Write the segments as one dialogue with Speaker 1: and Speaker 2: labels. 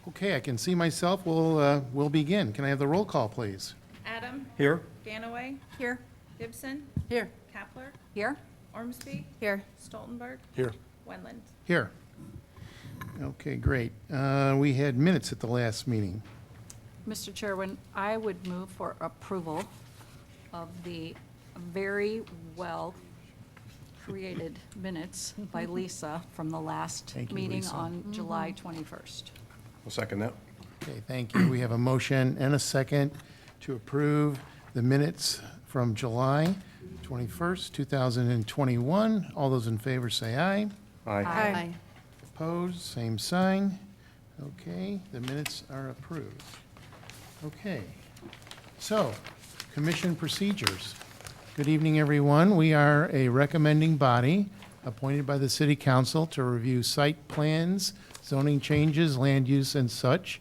Speaker 1: Okay, I can see myself. We'll begin. Can I have the roll call, please?
Speaker 2: Adam.
Speaker 3: Here.
Speaker 2: Ganaway.
Speaker 4: Here.
Speaker 2: Gibson.
Speaker 4: Here.
Speaker 2: Kapler.
Speaker 4: Here.
Speaker 2: Ormsby.
Speaker 4: Here.
Speaker 2: Stoltenberg.
Speaker 3: Here.
Speaker 2: Wendland.
Speaker 1: Here. Okay, great. We had minutes at the last meeting.
Speaker 4: Mr. Chairman, I would move for approval of the very well-created minutes by Lisa from the last
Speaker 1: Thank you,
Speaker 4: meeting
Speaker 1: Lisa.
Speaker 4: on July 21st.
Speaker 3: I'll second that.
Speaker 1: Okay, thank you. We have a motion and a second to approve the minutes from July 21st, 2021. All those in favor say aye.
Speaker 3: Aye.
Speaker 1: Opposed, same sign. Okay, the minutes are approved. Okay, so, commission procedures. Good evening, everyone. We are a recommending body appointed by the city council to review site plans, zoning changes, land use, and such.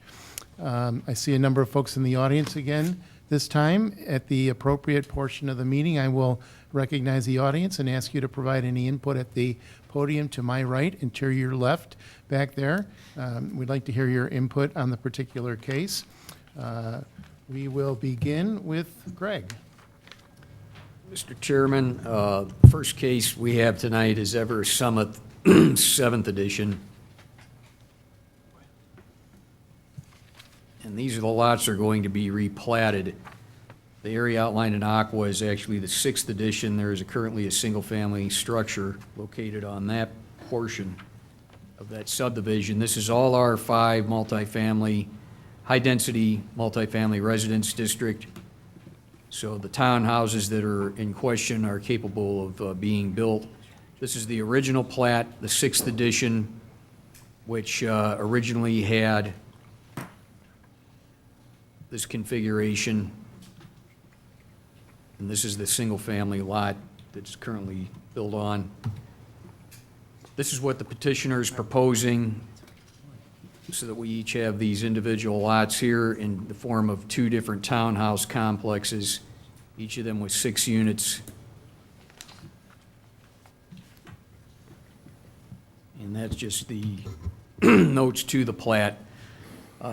Speaker 1: I see a number of folks in the audience again this time. At the appropriate portion of the meeting, I will recognize the audience and ask you to provide any input at the podium to my right and to your left back there. We'd like to hear your input on the particular case. We will begin with Greg.
Speaker 5: Mr. Chairman, first case we have tonight is Ever Summit, 7th edition. And these are the lots that are going to be replatted. The area outlined in aqua is actually the 6th edition. There is currently a single-family structure located on that portion of that subdivision. This is all R5 multifamily, high-density multifamily residence district. So the townhouses that are in question are capable of being built. This is the original plat, the 6th edition, which originally had this configuration. And this is the single-family lot that's currently built on. This is what the petitioner is proposing, so that we each have these individual lots here in the form of two different townhouse complexes, each of them with 6 units. And that's just the notes to the plat.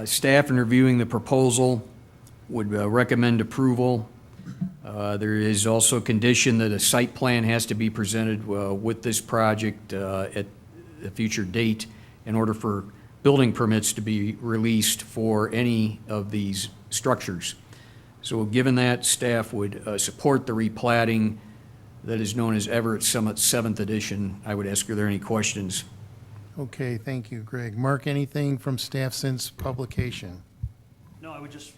Speaker 5: Staff, in reviewing the proposal, would recommend approval. There is also a condition that a site plan has to be presented with this project at a future date in order for building permits to be released for any of these structures. So given that, staff would support the replatting that is known as Everett Summit 7th edition. I would ask, are there any questions?
Speaker 1: Okay, thank you, Greg. Mark, anything from staff since publication?
Speaker 6: No, I would just,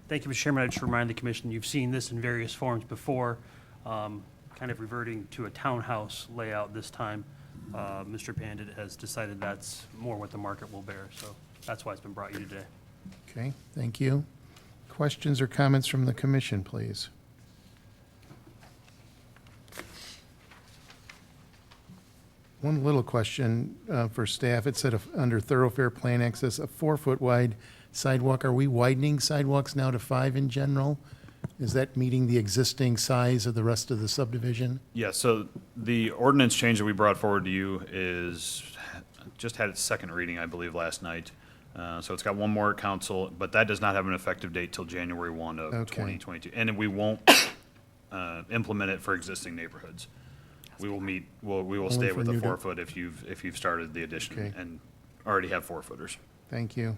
Speaker 6: thank you, Mr. Chairman. I just remind the commission, you've seen this in various forms before, kind of reverting to a townhouse layout this time. Mr. Pandit has decided that's more what the market will bear, so that's why it's been brought you today.
Speaker 1: Okay, thank you. Questions or comments from the commission, please? One little question for staff. It said under thoroughfare plan access, a 4-foot wide sidewalk. Are we widening sidewalks now to 5 in general? Is that meeting the existing size of the rest of the subdivision?
Speaker 7: Yeah, so the ordinance change that we brought forward to you is, just had its second reading, I believe, last night. So it's got one more council, but that does not have an effective date till January 1 of
Speaker 1: Okay.
Speaker 7: 2022. And we won't implement it for existing neighborhoods. We will we will stay
Speaker 1: for
Speaker 7: with the
Speaker 1: new
Speaker 7: 4-foot if you've started the addition
Speaker 1: Okay.
Speaker 7: and already have 4-footers.
Speaker 1: Thank you.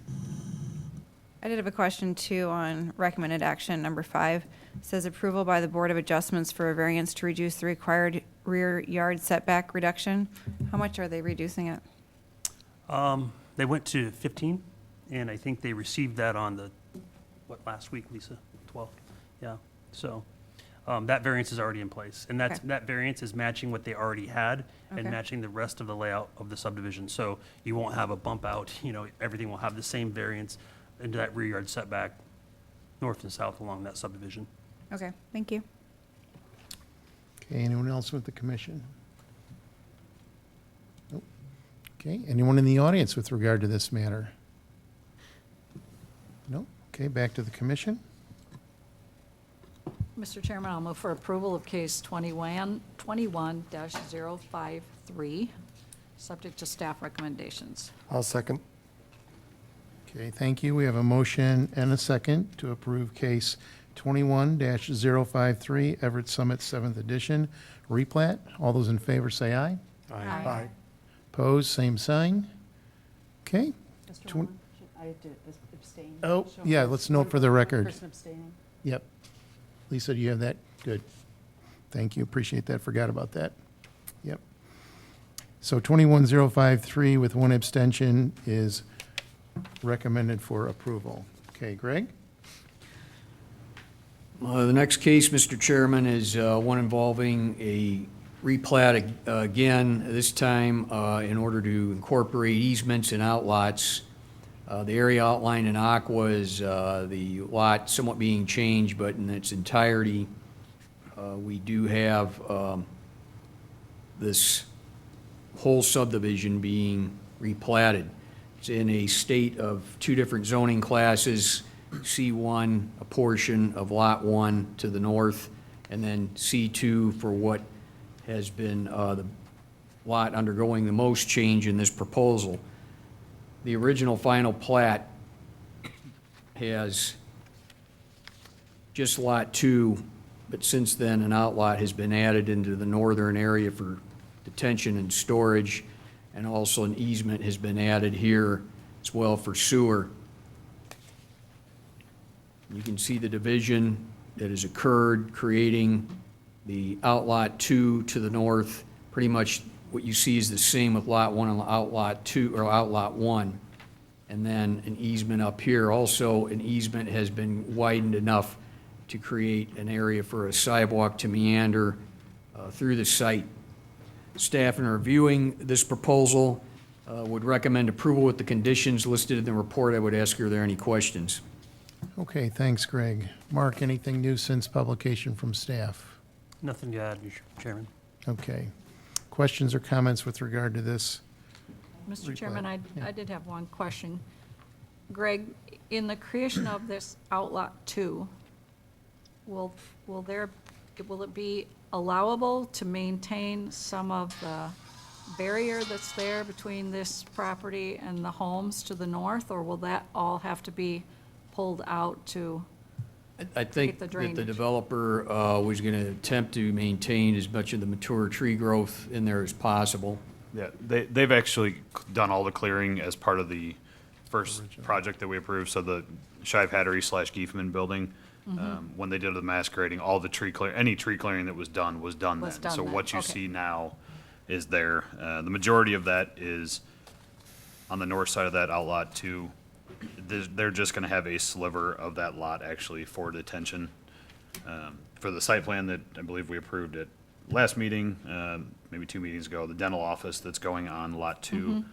Speaker 8: I did have a question too on recommended action number 5. It says approval by the Board of Adjustments for a variance to reduce the required rear yard setback reduction. How much are they reducing it?
Speaker 6: They went to 15, and I think they received that on the, last week, Lisa? 12th? Yeah, so that variance is already in place. And
Speaker 8: Okay.
Speaker 6: that variance is matching what they already had and
Speaker 8: Okay.
Speaker 6: matching the rest of the layout of the subdivision. So you won't have a bump out, everything will have the same variance into that rear yard setback, north and south along that subdivision.
Speaker 8: Okay, thank you.
Speaker 1: Okay, anyone else with the commission? Nope. Okay, anyone in the audience with regard to this matter? No? Okay, back to the commission.
Speaker 4: Mr. Chairman, I'll move for approval of case 21-053, subject to staff recommendations.
Speaker 3: I'll second.
Speaker 1: Okay, thank you. We have a motion and a second to approve case 21-053 Everett Summit 7th Edition replat. All those in favor say aye.
Speaker 3: Aye.
Speaker 1: Opposed, same sign. Okay.
Speaker 9: Mr.
Speaker 1: Twen-
Speaker 9: Holman, should I have to abstain?
Speaker 1: Oh,
Speaker 9: Show
Speaker 1: yeah,
Speaker 9: one-
Speaker 1: let's note for the record.
Speaker 9: Person abstaining.
Speaker 1: Yep. Lisa, do you have that? Good. Thank you. Appreciate that. Forgot about that. Yep. So 21-053 with one abstention is recommended for approval. Okay, Greg?
Speaker 5: The next case, Mr. Chairman, is one involving a replat again, this time in order to incorporate easements and outlots. The area outlined in aqua is the lot somewhat being changed, but in its entirety, we do have this whole subdivision being replatted. It's in a state of two different zoning classes, C1, a portion of Lot 1 to the north, and then C2 for what has been the lot undergoing the most change in this proposal. The original final plat has just Lot 2, but since then, an outlot has been added into the northern area for detention and storage, and also an easement has been added here as well for sewer. You can see the division that has occurred, creating the outlot 2 to the north. Pretty much what you see is the same with Lot 1 and outlot 2, or outlot 1. And then an easement up here. Also, an easement has been widened enough to create an area for a sidewalk to meander through the site. Staff, in reviewing this proposal, would recommend approval with the conditions listed in the report. I would ask, are there any questions?
Speaker 1: Okay, thanks, Greg. Mark, anything new since publication from staff?
Speaker 6: Nothing to add, Mr. Chairman.
Speaker 1: Okay. Questions or comments with regard to this?
Speaker 4: Mr. Chairman, I did have one question. Greg, in the creation of this outlot 2, will it be allowable to maintain some of the barrier that's there between this property and the homes to the north, or will that all have to be pulled out to?
Speaker 5: I think
Speaker 4: the
Speaker 5: that the
Speaker 4: drainage.
Speaker 5: developer was going to attempt to maintain as much of the mature tree growth in there as possible.
Speaker 7: Yeah, they've actually done all the clearing as part of the first project that we approved, so the Shive Hattery / Giefman building. When they did the mass grading, all the any tree clearing that was done
Speaker 4: Was
Speaker 7: then.
Speaker 4: done
Speaker 7: So
Speaker 4: then,
Speaker 7: what you
Speaker 4: okay.
Speaker 7: see now is there. The majority of that is on the north side of that outlot 2. They're just gonna have a sliver of that lot actually for detention. For the site plan that I believe we approved at last meeting, maybe 2 meetings ago, the dental office that's going on Lot 2,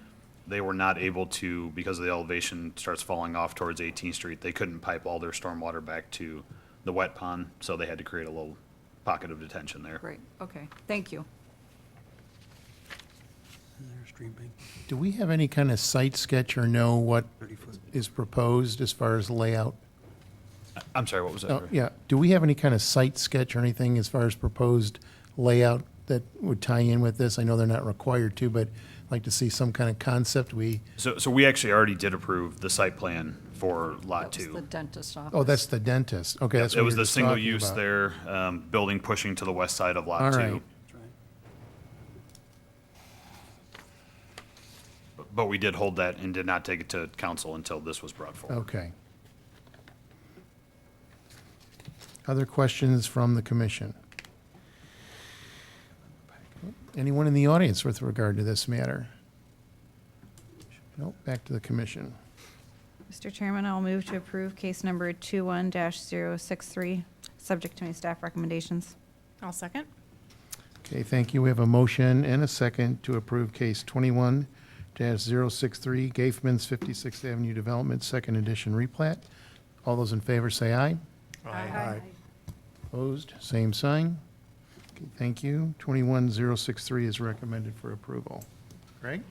Speaker 7: they were not able to, because of the elevation starts falling off towards 18th Street, they couldn't pipe all their stormwater back to the wet pond, so they had to create a little pocket of detention there.
Speaker 4: Great, okay, thank you.
Speaker 6: There's stream bank,
Speaker 1: Do we have any kind of site sketch or know what
Speaker 6: 30 foot.
Speaker 1: is proposed as far as layout?
Speaker 7: I'm sorry, what was that?
Speaker 1: Oh, yeah. Do we have any kind of site sketch or anything as far as proposed layout that would tie in with this? I know they're not required to, but I'd like to see some kind of concept.
Speaker 7: So we actually already did approve the site plan for Lot
Speaker 4: That was
Speaker 7: 2.
Speaker 4: the dentist office.
Speaker 1: Oh, that's the dentist. Okay, that's what
Speaker 7: It was
Speaker 1: we were
Speaker 7: the
Speaker 1: just
Speaker 7: single
Speaker 1: talking
Speaker 7: use
Speaker 1: about.
Speaker 7: there, building pushing to the west side of Lot
Speaker 1: All
Speaker 7: 2.
Speaker 1: right.
Speaker 6: That's right.
Speaker 7: But we did hold that and did not take it to council until this was brought forward.
Speaker 1: Okay. Other questions from the commission? Anyone in the audience with regard to this matter? Nope, back to the commission.
Speaker 8: Mr. Chairman, I'll move to approve case number 21-063, subject to my staff recommendations.
Speaker 3: I'll second.
Speaker 1: Okay, thank you. We have a motion and a second to approve case 21-063, Gafeman's 56th Avenue Development, Second Edition replat. All those in favor say aye.
Speaker 3: Aye.
Speaker 1: Opposed, same sign. Okay, thank you. 21-063 is recommended for approval. Greg?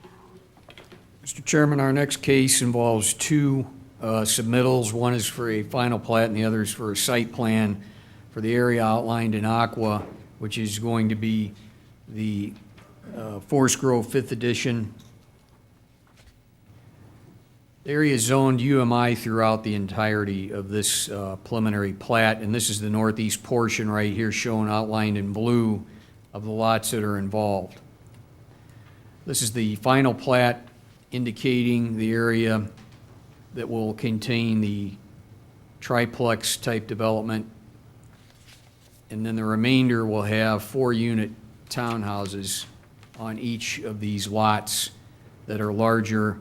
Speaker 5: Mr. Chairman, our next case involves two submittals. One is for a final plat and the other is for a site plan for the area outlined in aqua, which is going to be the Forest Grove 5th Edition. The area is zoned UMI throughout the entirety of this preliminary plat, and this is the northeast portion right here shown outlined in blue of the lots that are involved. This is the final plat indicating the area that will contain the triplex type development, and then the remainder will have 4-unit townhouses on each of these lots that are larger.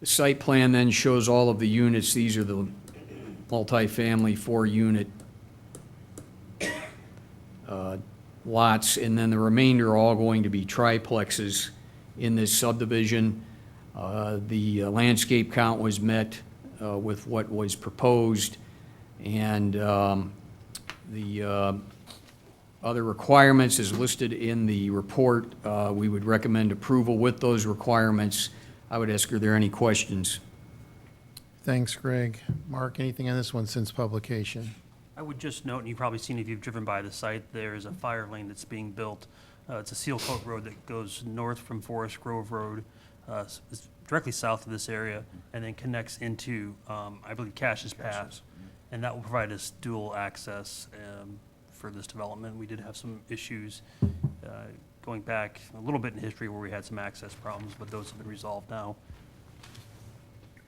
Speaker 5: The site plan then shows all of the units. These are the multifamily 4-unit lots, and then the remainder are all going to be triplexes in this subdivision. The landscape count was met with what was proposed, and the other requirements is listed in the report. We would recommend approval with those requirements. I would ask, are there any questions?
Speaker 1: Thanks, Greg. Mark, anything on this one since publication?
Speaker 6: I would just note, and you've probably seen if you've driven by the site, there is a fire lane that's being built. It's a seal coat road that goes north from Forest Grove Road, it's directly south of this area, and then connects into, I believe, Cash's Path. And that will provide us dual access for this development. We did have some issues going back a little bit in history where we had some access problems, but those have been resolved now.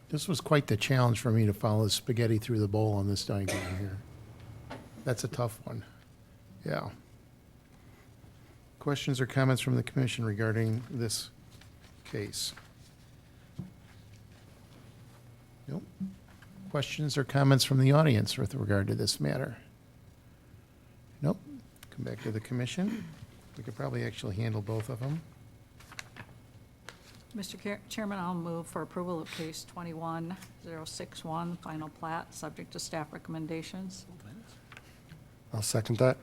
Speaker 1: This was quite the challenge for me to follow the spaghetti through the bowl on this diagram here. That's a tough one. Yeah. Questions or comments from the commission regarding this case? Nope. Questions or comments from the audience with regard to this matter? Nope. Come back to the commission. We could probably actually handle both of them.
Speaker 4: Mr. Chairman, I'll move for approval of case 21061, final plat, subject to staff recommendations.
Speaker 10: I'll second that.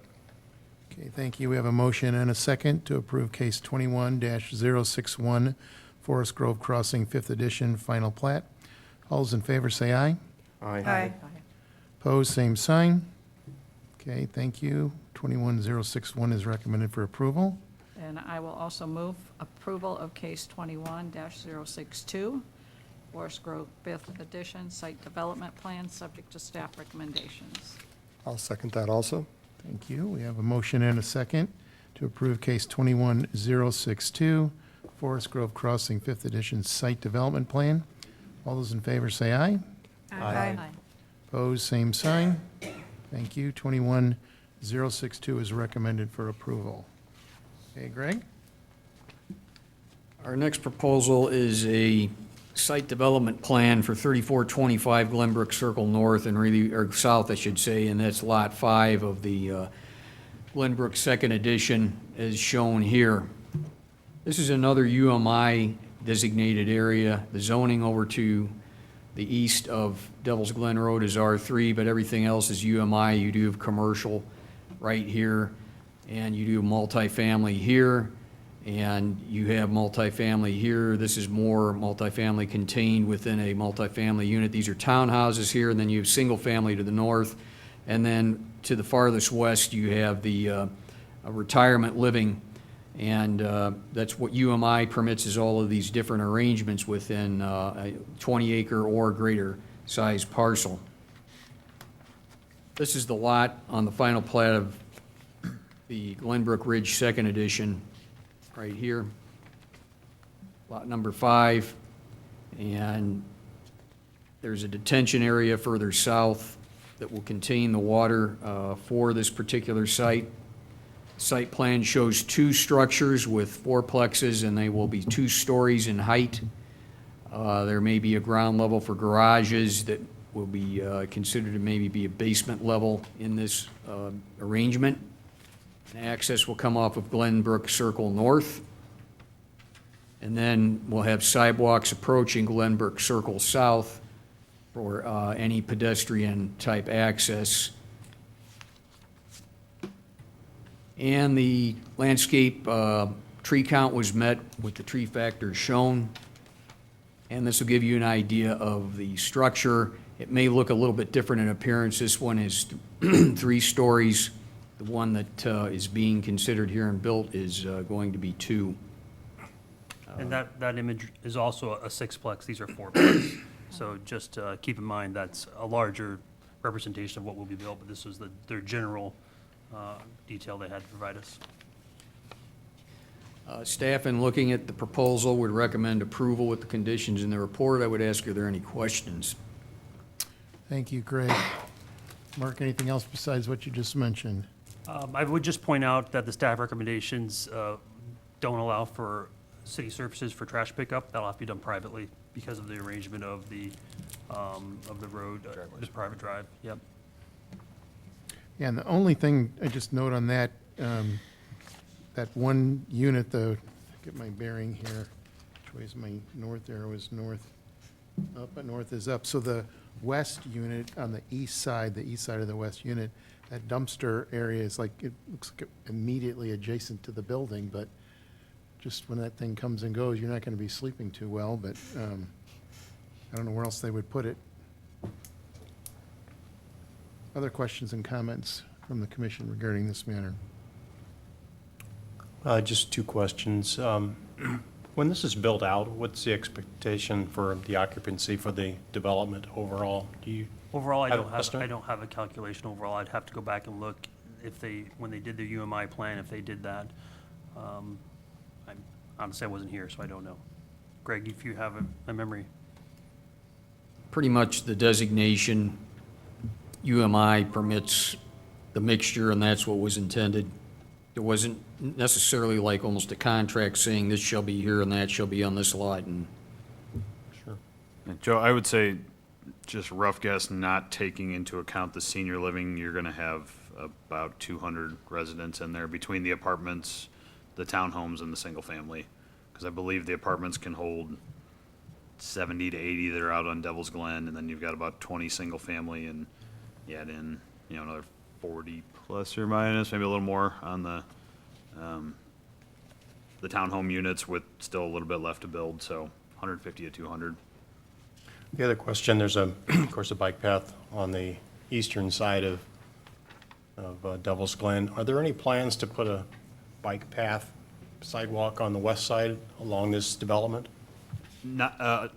Speaker 1: Okay, thank you. We have a motion and a second to approve case 21-061, Forest Grove Crossing, 5th edition, final plat. All those in favor say aye.
Speaker 8: Aye.
Speaker 1: Opposed, same sign. Okay, thank you. 21-061 is recommended for approval.
Speaker 4: And I will also move approval of case 21-062, Forest Grove 5th edition, site development plan, subject to staff recommendations.
Speaker 10: I'll second that also.
Speaker 1: Thank you. We have a motion and a second to approve case 21-062, Forest Grove Crossing, 5th edition, site development plan. All those in favor say aye.
Speaker 8: Aye.
Speaker 1: Opposed, same sign. Thank you. 21-062 is recommended for approval. Okay, Greg?
Speaker 5: Our next proposal is a site development plan for 3425 Glenbrook Circle North and really, or south, I should say, and that's Lot 5 of the Glenbrook 2nd Edition as shown here. This is another UMI designated area. The zoning over to the east of Devil's Glen Road is R3, but everything else is UMI. You do have commercial right here, and you do multifamily here, and you have multifamily here. This is more multifamily contained within a multifamily unit. These are townhouses here, and then you have single family to the north, and then to the farthest west you have the retirement living, and that's what UMI permits, is all of these different arrangements within a 20-acre or greater size parcel. This is the lot on the final plat of the Glenbrook Ridge 2nd Edition, right here, lot number 5, and there's a detention area further south that will contain the water for this particular site. Site plan shows 2 structures with 4plexes, and they will be 2 stories in height. There may be a ground level for garages that will be considered to maybe be a basement level in this arrangement. Access will come off of Glenbrook Circle North, and then we'll have sidewalks approaching Glenbrook Circle South for any pedestrian-type access. And the landscape tree count was met with the tree factor shown, and this will give you an idea of the structure It may look a little bit different in appearance. This one is 3 stories. The one that is being considered here and built is going to be 2.
Speaker 6: And that image is also a sixplex. These are fourplex. So just keep in mind, that's a larger representation of what will be built, but this was their general detail they had to provide us.
Speaker 5: Staff, in looking at the proposal, would recommend approval with the conditions in the report. I would ask, are there any questions?
Speaker 1: Thank you, Greg. Mark, anything else besides what you just mentioned?
Speaker 6: I would just point out that the staff recommendations don't allow for city services for trash pickup. That'll have to be done privately because of the arrangement of the road, the private drive. Yep.
Speaker 1: Yeah, and the only thing I just note on that, that one unit, though, get my bearing here, which way is my north arrow is north, up, but north is up. So the west unit on the east side of the west unit, that dumpster area is like, it looks like immediately adjacent to the building, but just when that thing comes and goes, you're not going to be sleeping too well, but I don't know where else they would put it. Other questions and comments from the commission regarding this matter?
Speaker 11: Just 2 questions. When this is built out, what's the expectation for the occupancy for the development overall? Do you?
Speaker 6: Overall, I
Speaker 11: Have
Speaker 6: don't
Speaker 11: an
Speaker 6: have,
Speaker 11: estimate?
Speaker 6: I don't have a calculation overall. I'd have to go back and look if when they did their UMI plan, if they did that. Honestly, I wasn't here, so I don't know. Greg, if you have a memory.
Speaker 5: Pretty much the designation, UMI permits the mixture, and that's what was intended. It wasn't necessarily like almost a contract saying this shall be here and that shall be on this lot, and
Speaker 11: Sure.
Speaker 7: Joe, I would say, just rough guess, not taking into account the senior living, you're gonna have about 200 residents in there between the apartments, the townhomes, and the single family. Because I believe the apartments can hold 70 to 80 that are out on Devil's Glen, and then you've got about 20 single family, and you add in, another 40 plus or minus, maybe a little more on the townhome units with still a little bit left to build, so 150 to 200.
Speaker 11: The other question, there's of course, a bike path on the eastern side of Devil's Glen. Are there any plans to put a bike path sidewalk on the west side along this development?
Speaker 7: Not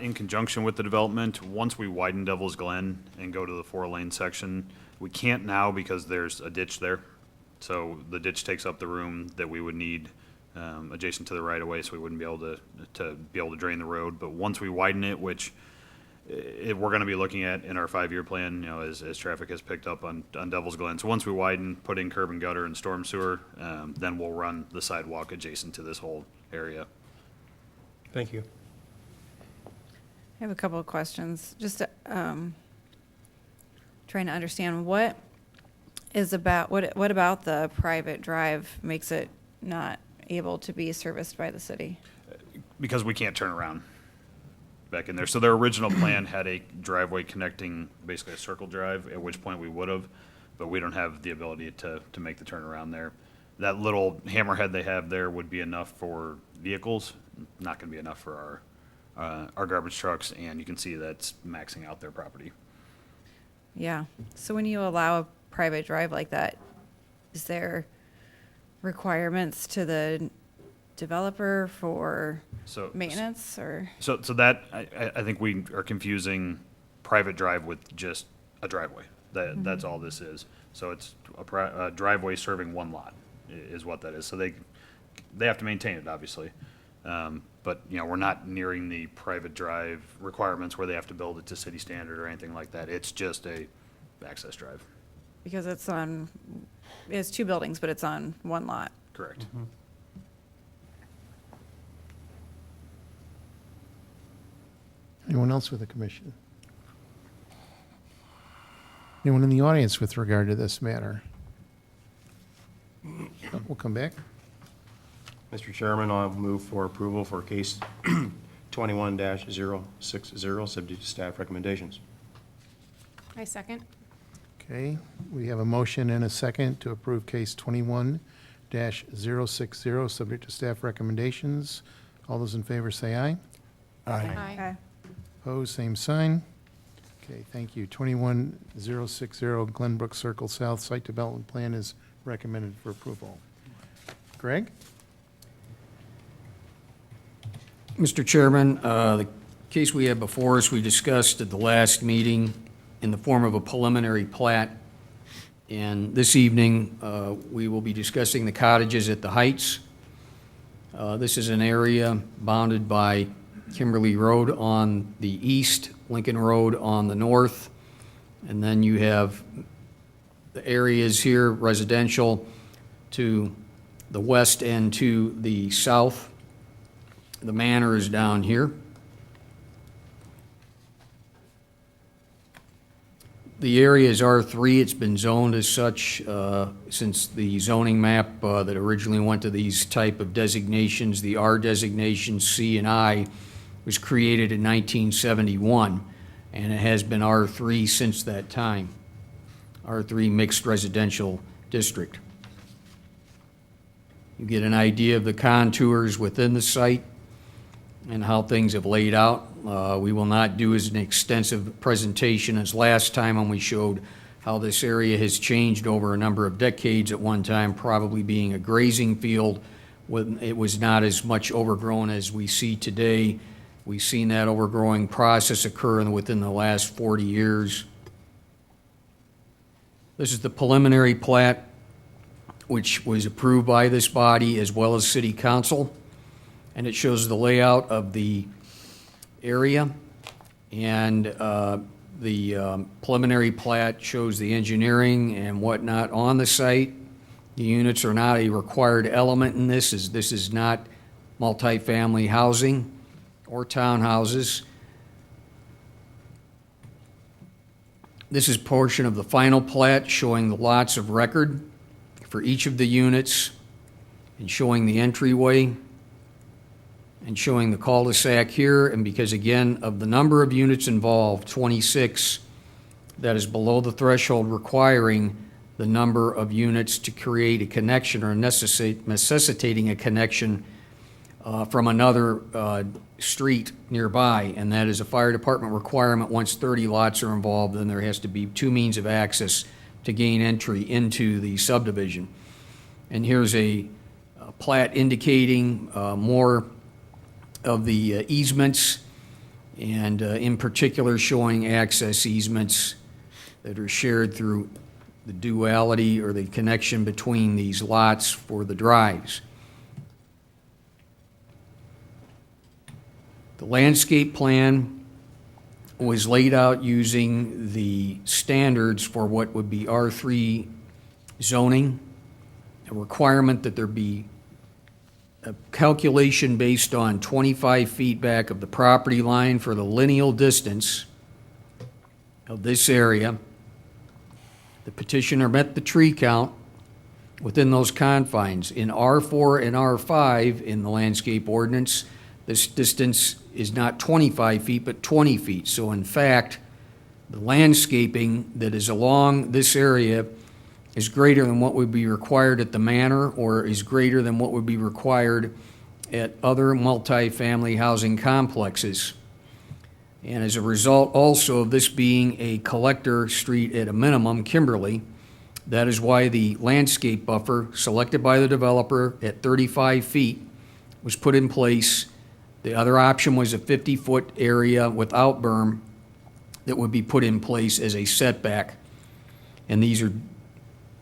Speaker 7: in conjunction with the development. Once we widen Devil's Glen and go to the 4-lane section, we can't now because there's a ditch there. So the ditch takes up the room that we would need adjacent to the right of way, so we wouldn't be able to drain the road. But once we widen it, which we're going to be looking at in our 5-year plan, as traffic has picked up on Devil's Glen. So once we widen, put in curb and gutter and storm sewer, then we'll run the sidewalk adjacent to this whole area.
Speaker 11: Thank you.
Speaker 8: I have a couple of questions. Just trying to understand what about the private drive makes it not able to be serviced by the city?
Speaker 7: Because we can't turn around back in there. So their original plan had a driveway connecting basically a circle drive, at which point we would have, but we don't have the ability to make the turnaround there. That little hammerhead they have there would be enough for vehicles, not going to be enough for our garbage trucks, and you can see that's maxing out their property.
Speaker 8: Yeah. So when you allow a private drive like that, is there requirements to the developer for maintenance or?
Speaker 7: So that, I think we are confusing private drive with just a driveway. That's all this is. So it's a driveway serving one lot is what that is. So they have to maintain it, obviously. But, we're not nearing the private drive requirements where they have to build it to city standard or anything like that. It's just a access drive.
Speaker 8: Because it's 2 buildings, but it's on one lot.
Speaker 7: Correct.
Speaker 11: Mm-hmm.
Speaker 1: Anyone else with the commission? Anyone in the audience with regard to this matter? We'll come back.
Speaker 11: Mr. Chairman, I'll move for approval for case 21-060, subject to staff recommendations.
Speaker 3: I second.
Speaker 1: Okay, we have a motion and a second to approve case 21-060, subject to staff recommendations. All those in favor say aye.
Speaker 3: Aye.
Speaker 1: Opposed, same sign. Okay, thank you. 21060 Glenbrook Circle South Site Development Plan is recommended for approval. Greg?
Speaker 5: Mr. Chairman, the case we have before us, we discussed at the last meeting in the form of a preliminary plat. And this evening, we will be discussing the cottages at the Heights. This is an area bounded by Kimberly Road on the east, Lincoln Road on the north, and then you have the areas here residential to the west and to the south. The manor is down here. The area is R3. It's been zoned as such since the zoning map that originally went to these type of designations, the R designation, C and I, was created in 1971, and it has been R3 since that time. R3 Mixed Residential District. You get an idea of the contours within the site and how things have laid out. We will not do as an extensive presentation as last time when we showed how this area has changed over a number of decades, at one time probably being a grazing field when it was not as much overgrown as we see today. We've seen that overgrowing process occur within the last 40 years. This is the preliminary plat, which was approved by this body as well as City Council, and it shows the layout of the area, and the preliminary plat shows the engineering and whatnot on the site. The units are not a required element in this. This is not multifamily housing or townhouses. This is portion of the final plat showing the lots of record for each of the units and showing the entryway and showing the cul-de-sac here. And because, again, of the number of units involved, 26, that is below the threshold requiring the number of units to create a connection or necessitating a connection from another street nearby, and that is a fire department requirement. Once 30 lots are involved, then there has to be two means of access to gain entry into the subdivision. And here's a plat indicating more of the easements, and in particular showing access easements that are shared through the duality or the connection between these lots for the drives. The landscape plan was laid out using the standards for what would be R3 zoning, a requirement that there be a calculation based on 25 feet back of the property line for the lineal distance of this area. The petitioner met the tree count within those confines. In R4 and R5 in the landscape ordinance, this distance is not 25 feet, but 20 feet. So in fact, the landscaping that is along this area is greater than what would be required at the manor, or is greater than what would be required at other multifamily housing complexes. And as a result also of this being a collector street at a minimum, Kimberly, that is why the landscape buffer selected by the developer at 35 feet was put in place. The other option was a 50-foot area without berm that would be put in place as a setback. And these are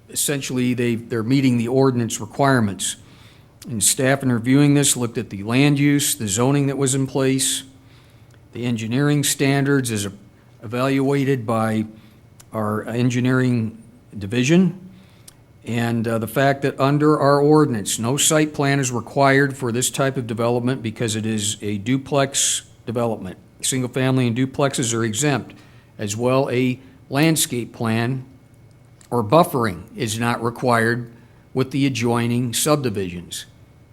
Speaker 5: essentially, they're meeting the ordinance requirements. And staff in reviewing this looked at the land use, the zoning that was in place, the engineering standards as evaluated by our engineering division, and the fact that under our ordinance, no site plan is required for this type of development because it is a duplex development. Single family and duplexes are exempt. As well, a landscape plan or buffering is not required with the adjoining subdivisions.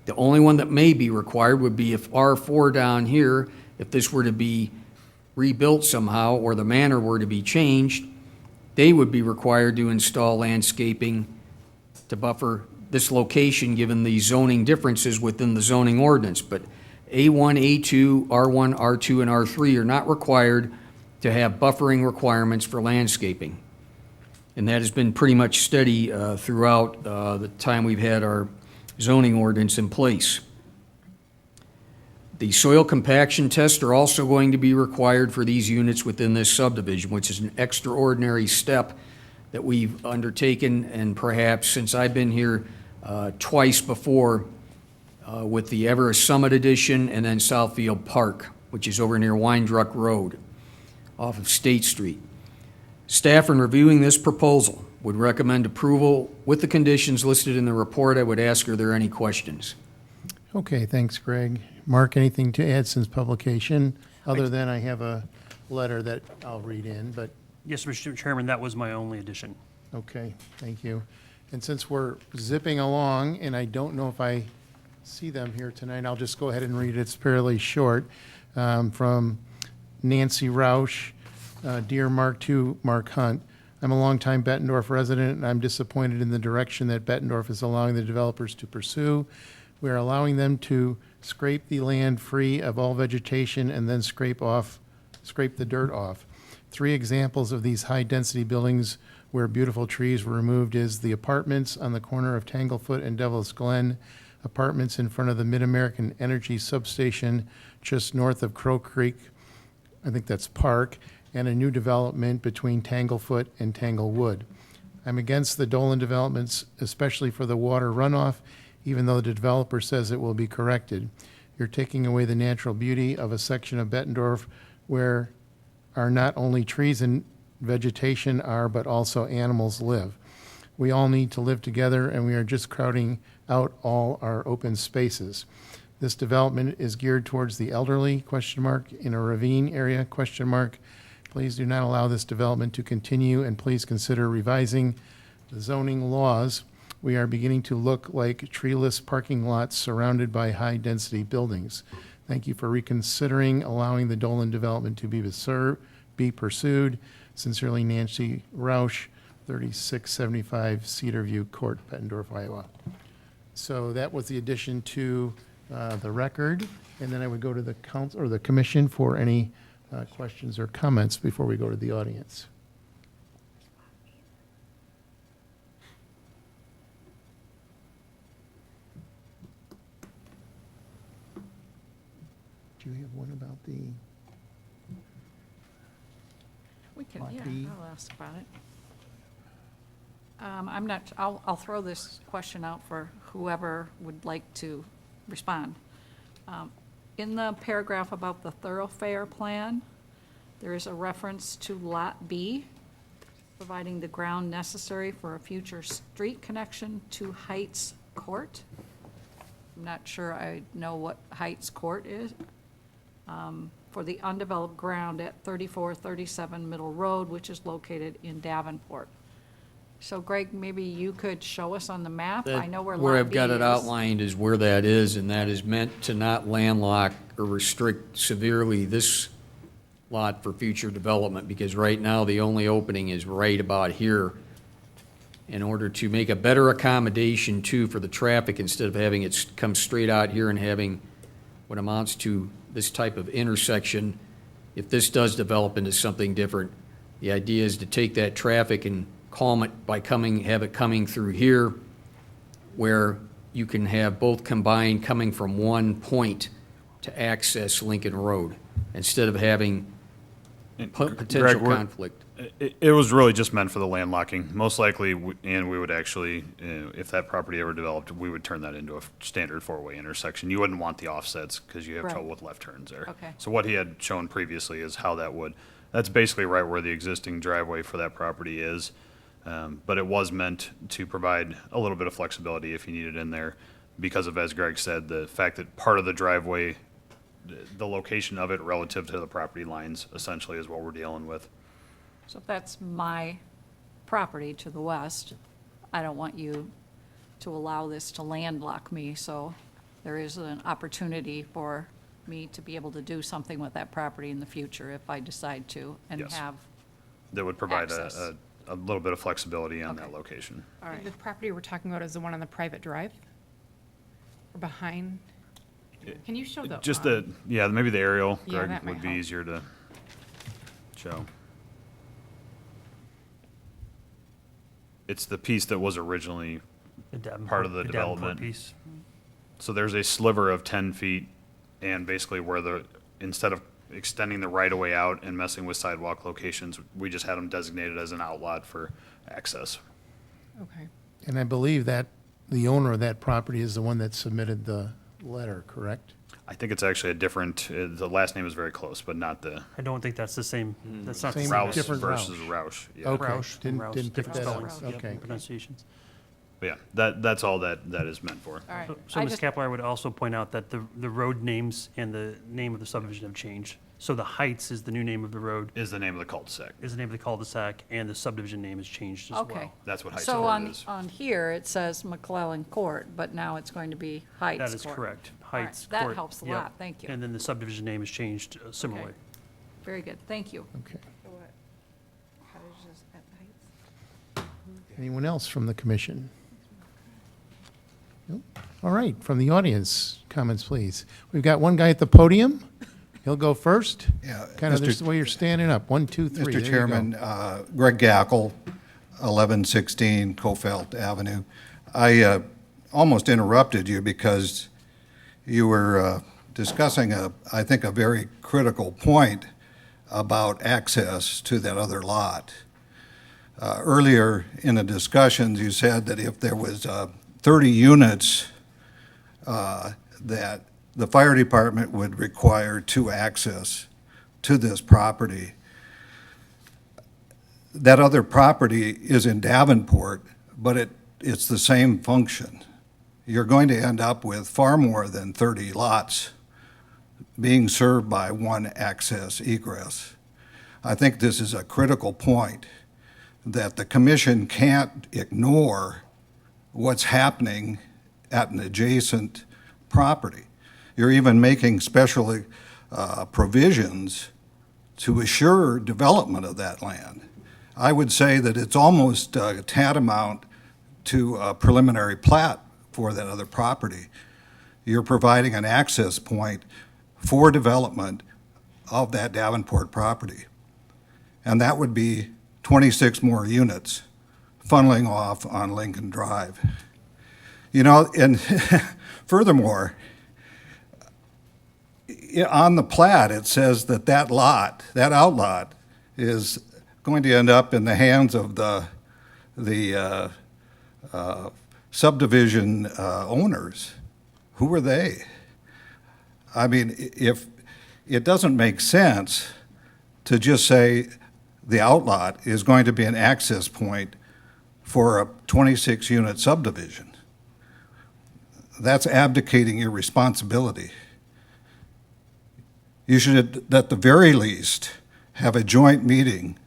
Speaker 5: The only one that may be required would be if R4 down here, if this were to be rebuilt somehow or the manor were to be changed, they would be required to install landscaping to buffer this location given the zoning differences within the zoning ordinance. But A1, A2, R1, R2, and R3 are not required to have buffering requirements for landscaping. And that has been pretty much steady throughout the time we've had our zoning ordinance in place. The soil compaction tests are also going to be required for these units within this subdivision, which is an extraordinary step that we've undertaken, and perhaps since I've been here twice before with the Everest Summit Edition and then Southfield Park, which is over near Windruck Road off of State Street. Staff, in reviewing this proposal, would recommend approval with the conditions listed in the report. I would ask, are there any questions?
Speaker 1: Okay, thanks, Greg. Mark, anything to add since publication? Other than I have a letter that I'll read in, but,
Speaker 6: Yes, Mr. Chairman, that was my only addition.
Speaker 1: okay, thank you. And since we're zipping along, and I don't know if I see them here tonight, I'll just go ahead and read it. It's fairly short. From Nancy Roush, Dear Mark to Mark Hunt. I'm a longtime Bettendorf resident, and I'm disappointed in the direction that Bettendorf is allowing the developers to pursue. We are allowing them to scrape the land free of all vegetation and then scrape the dirt off. 3 examples of these high-density buildings where beautiful trees were removed is the apartments on the corner of Tanglefoot and Devil's Glen, apartments in front of the Mid-American Energy Substation just north of Crow Creek, I think that's Park, and a new development between Tanglefoot and Tanglewood. I'm against the Dolan developments, especially for the water runoff, even though the developer says it will be corrected. You're taking away the natural beauty of a section of Bettendorf where are not only trees and vegetation are, but also animals live. We all need to live together, and we are just crowding out all our open spaces. This development is geared towards the elderly, ? In a ravine area, ? Please do not allow this development to continue, and please consider revising the zoning laws. We are beginning to look like treeless parking lots surrounded by high-density buildings. Thank you for reconsidering allowing the Dolan development to be pursued. Sincerely, Nancy Roush, 3675 Cedar View Court, Bettendorf, Iowa. So that was the addition to the record, and then I would go to the council or the commission for any questions or comments before we go to the audience. Do you have one about the,
Speaker 4: We can,
Speaker 1: Lot
Speaker 4: yeah,
Speaker 1: B.
Speaker 4: I'll ask about it. I'm not, I'll throw this question out for whoever would like to respond. In the paragraph about the thoroughfare plan, there is a reference to Lot B, providing the ground necessary for a future street connection to Heights Court. I'm not sure I know what Heights Court is. For the undeveloped ground at 3437 Middle Road, which is located in Davenport. So Greg, maybe you could show us on the map? I know where Lot B is.
Speaker 5: Where I've got it outlined is where that is, and that is meant to not landlock or restrict severely this lot for future development, because right now the only opening is right about here. In order to make a better accommodation too for the traffic, instead of having it come straight out here and having what amounts to this type of intersection, if this does develop into something different, the idea is to take that traffic and calm it by have it coming through here, where you can have both combined coming from one point to access Lincoln Road, instead of having potential
Speaker 7: Greg,
Speaker 5: conflict.
Speaker 7: It was really just meant for the landlocking. Most likely, and we would actually, if that property ever developed, we would turn that into a standard 4-way intersection. You wouldn't want the offsets because you have
Speaker 4: Right.
Speaker 7: trouble with left turns there.
Speaker 4: Okay.
Speaker 7: So what he had shown previously is how that's basically right where the existing driveway for that property is. But it was meant to provide a little bit of flexibility if you need it in there because of, as Greg said, the fact that part of the driveway, the location of it relative to the property lines essentially is what we're dealing with.
Speaker 4: So if that's my property to the west, I don't want you to allow this to landlock me, so there is an opportunity for me to be able to do something with that property in the future if I decide to, and
Speaker 7: Yes.
Speaker 4: have,
Speaker 7: That would provide
Speaker 4: Access.
Speaker 7: a little bit of flexibility on that
Speaker 4: Okay.
Speaker 7: location.
Speaker 4: all right.
Speaker 3: The property we're talking about is the one on the private drive? Or behind? Can you show the?
Speaker 7: Just maybe the aerial,
Speaker 3: Yeah,
Speaker 7: Greg,
Speaker 3: that might
Speaker 7: would be
Speaker 3: help.
Speaker 7: easier to show. It's the piece that was originally,
Speaker 6: The Davenport-
Speaker 7: part of the
Speaker 6: Davenport
Speaker 7: development.
Speaker 6: piece.
Speaker 7: so there's a sliver of 10 feet, and basically where instead of extending the right-of-way out and messing with sidewalk locations, we just had them designated as an outlot for access.
Speaker 3: Okay.
Speaker 1: And I believe that the owner of that property is the one that submitted the letter, correct?
Speaker 7: I think it's actually a different, the last name is very close, but not the
Speaker 6: I don't think that's the same, that's not the
Speaker 1: Same
Speaker 6: same.
Speaker 7: Rouse
Speaker 1: different
Speaker 7: versus
Speaker 1: Roush.
Speaker 7: Roush. Yeah.
Speaker 1: Okay,
Speaker 6: Roush,
Speaker 1: didn't
Speaker 6: Rouse,
Speaker 1: pick
Speaker 6: different
Speaker 1: that up.
Speaker 6: spellings, yep,
Speaker 1: Okay.
Speaker 6: pronunciations.
Speaker 7: But yeah, that's all that is meant for.
Speaker 4: All right.
Speaker 6: So,
Speaker 4: I
Speaker 6: Ms.
Speaker 4: just-
Speaker 6: Kapler, I would also point out that the road names and the name of the subdivision have changed. So the Heights is the new name of the road,
Speaker 7: Is the name of the cul-de-sac.
Speaker 6: is the name of the cul-de-sac, and the subdivision name has changed as well.
Speaker 4: Okay.
Speaker 7: That's what Heights
Speaker 4: So
Speaker 7: Court
Speaker 4: on,
Speaker 7: is.
Speaker 4: on here, it says McClellan Court, but now it's going to be Heights Court.
Speaker 6: That is correct.
Speaker 4: All right,
Speaker 6: Heights
Speaker 4: that
Speaker 6: Court,
Speaker 4: helps a
Speaker 6: yep.
Speaker 4: lot. Thank you.
Speaker 6: And then the subdivision name has changed similarly.
Speaker 4: Very good, thank you.
Speaker 1: Okay.
Speaker 8: What? Cottages at the Heights?
Speaker 1: Anyone else from the commission? Nope. All right, from the audience, comments, please. We've got one guy at the podium. He'll go first.
Speaker 12: Yeah,
Speaker 1: Kind of
Speaker 12: Mr.
Speaker 1: this way you're standing up. 1, 2, 3. There you
Speaker 12: Mr.
Speaker 1: go.
Speaker 12: Chairman, Greg Gackel, 1116 Cofelt Avenue. I almost interrupted you because you were discussing, I think, a very critical point about access to that other lot. Earlier in the discussions, you said that if there was 30 units, that the fire department would require 2 access to this property. That other property is in Davenport, but it's the same function. You're going to end up with far more than 30 lots being served by one access egress. I think this is a critical point, that the commission can't ignore what's happening at an adjacent property. You're even making special provisions to assure development of that land. I would say that it's almost tantamount to a preliminary plat for that other property. You're providing an access point for development of that Davenport property. And that would be 26 more units funneling off on Lincoln Drive. You know, and furthermore, on the plat, it says that that lot, that outlot, is going to end up in the hands of the subdivision owners. Who are they? I mean, if it doesn't make sense to just say the outlot is going to be an access point for a 26-unit subdivision. That's abdicating your responsibility. You should, at the very least, have a joint meeting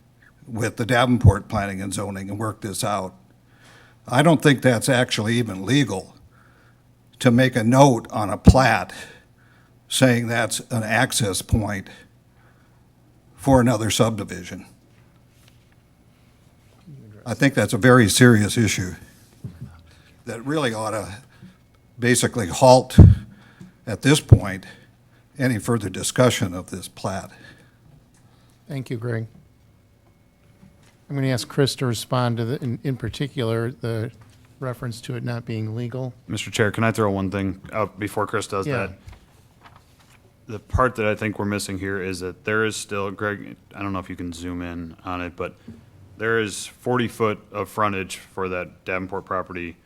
Speaker 12: with the Davenport Planning and Zoning and work this out. I don't think that's actually even legal to make a note on a plat saying that's an access point for another subdivision. I think that's a very serious issue that really ought to basically halt, at this point, any further discussion of this plat.
Speaker 1: Thank you, Greg. I'm going to ask Chris to respond to in particular, the reference to it not being legal.
Speaker 7: Mr. Chair, can I throw one thing out before Chris does
Speaker 1: Yeah.
Speaker 7: that? The part that I think we're missing here is that there is still, Greg, I don't know if you can zoom in on it, but there is 40 foot of frontage for that Davenport property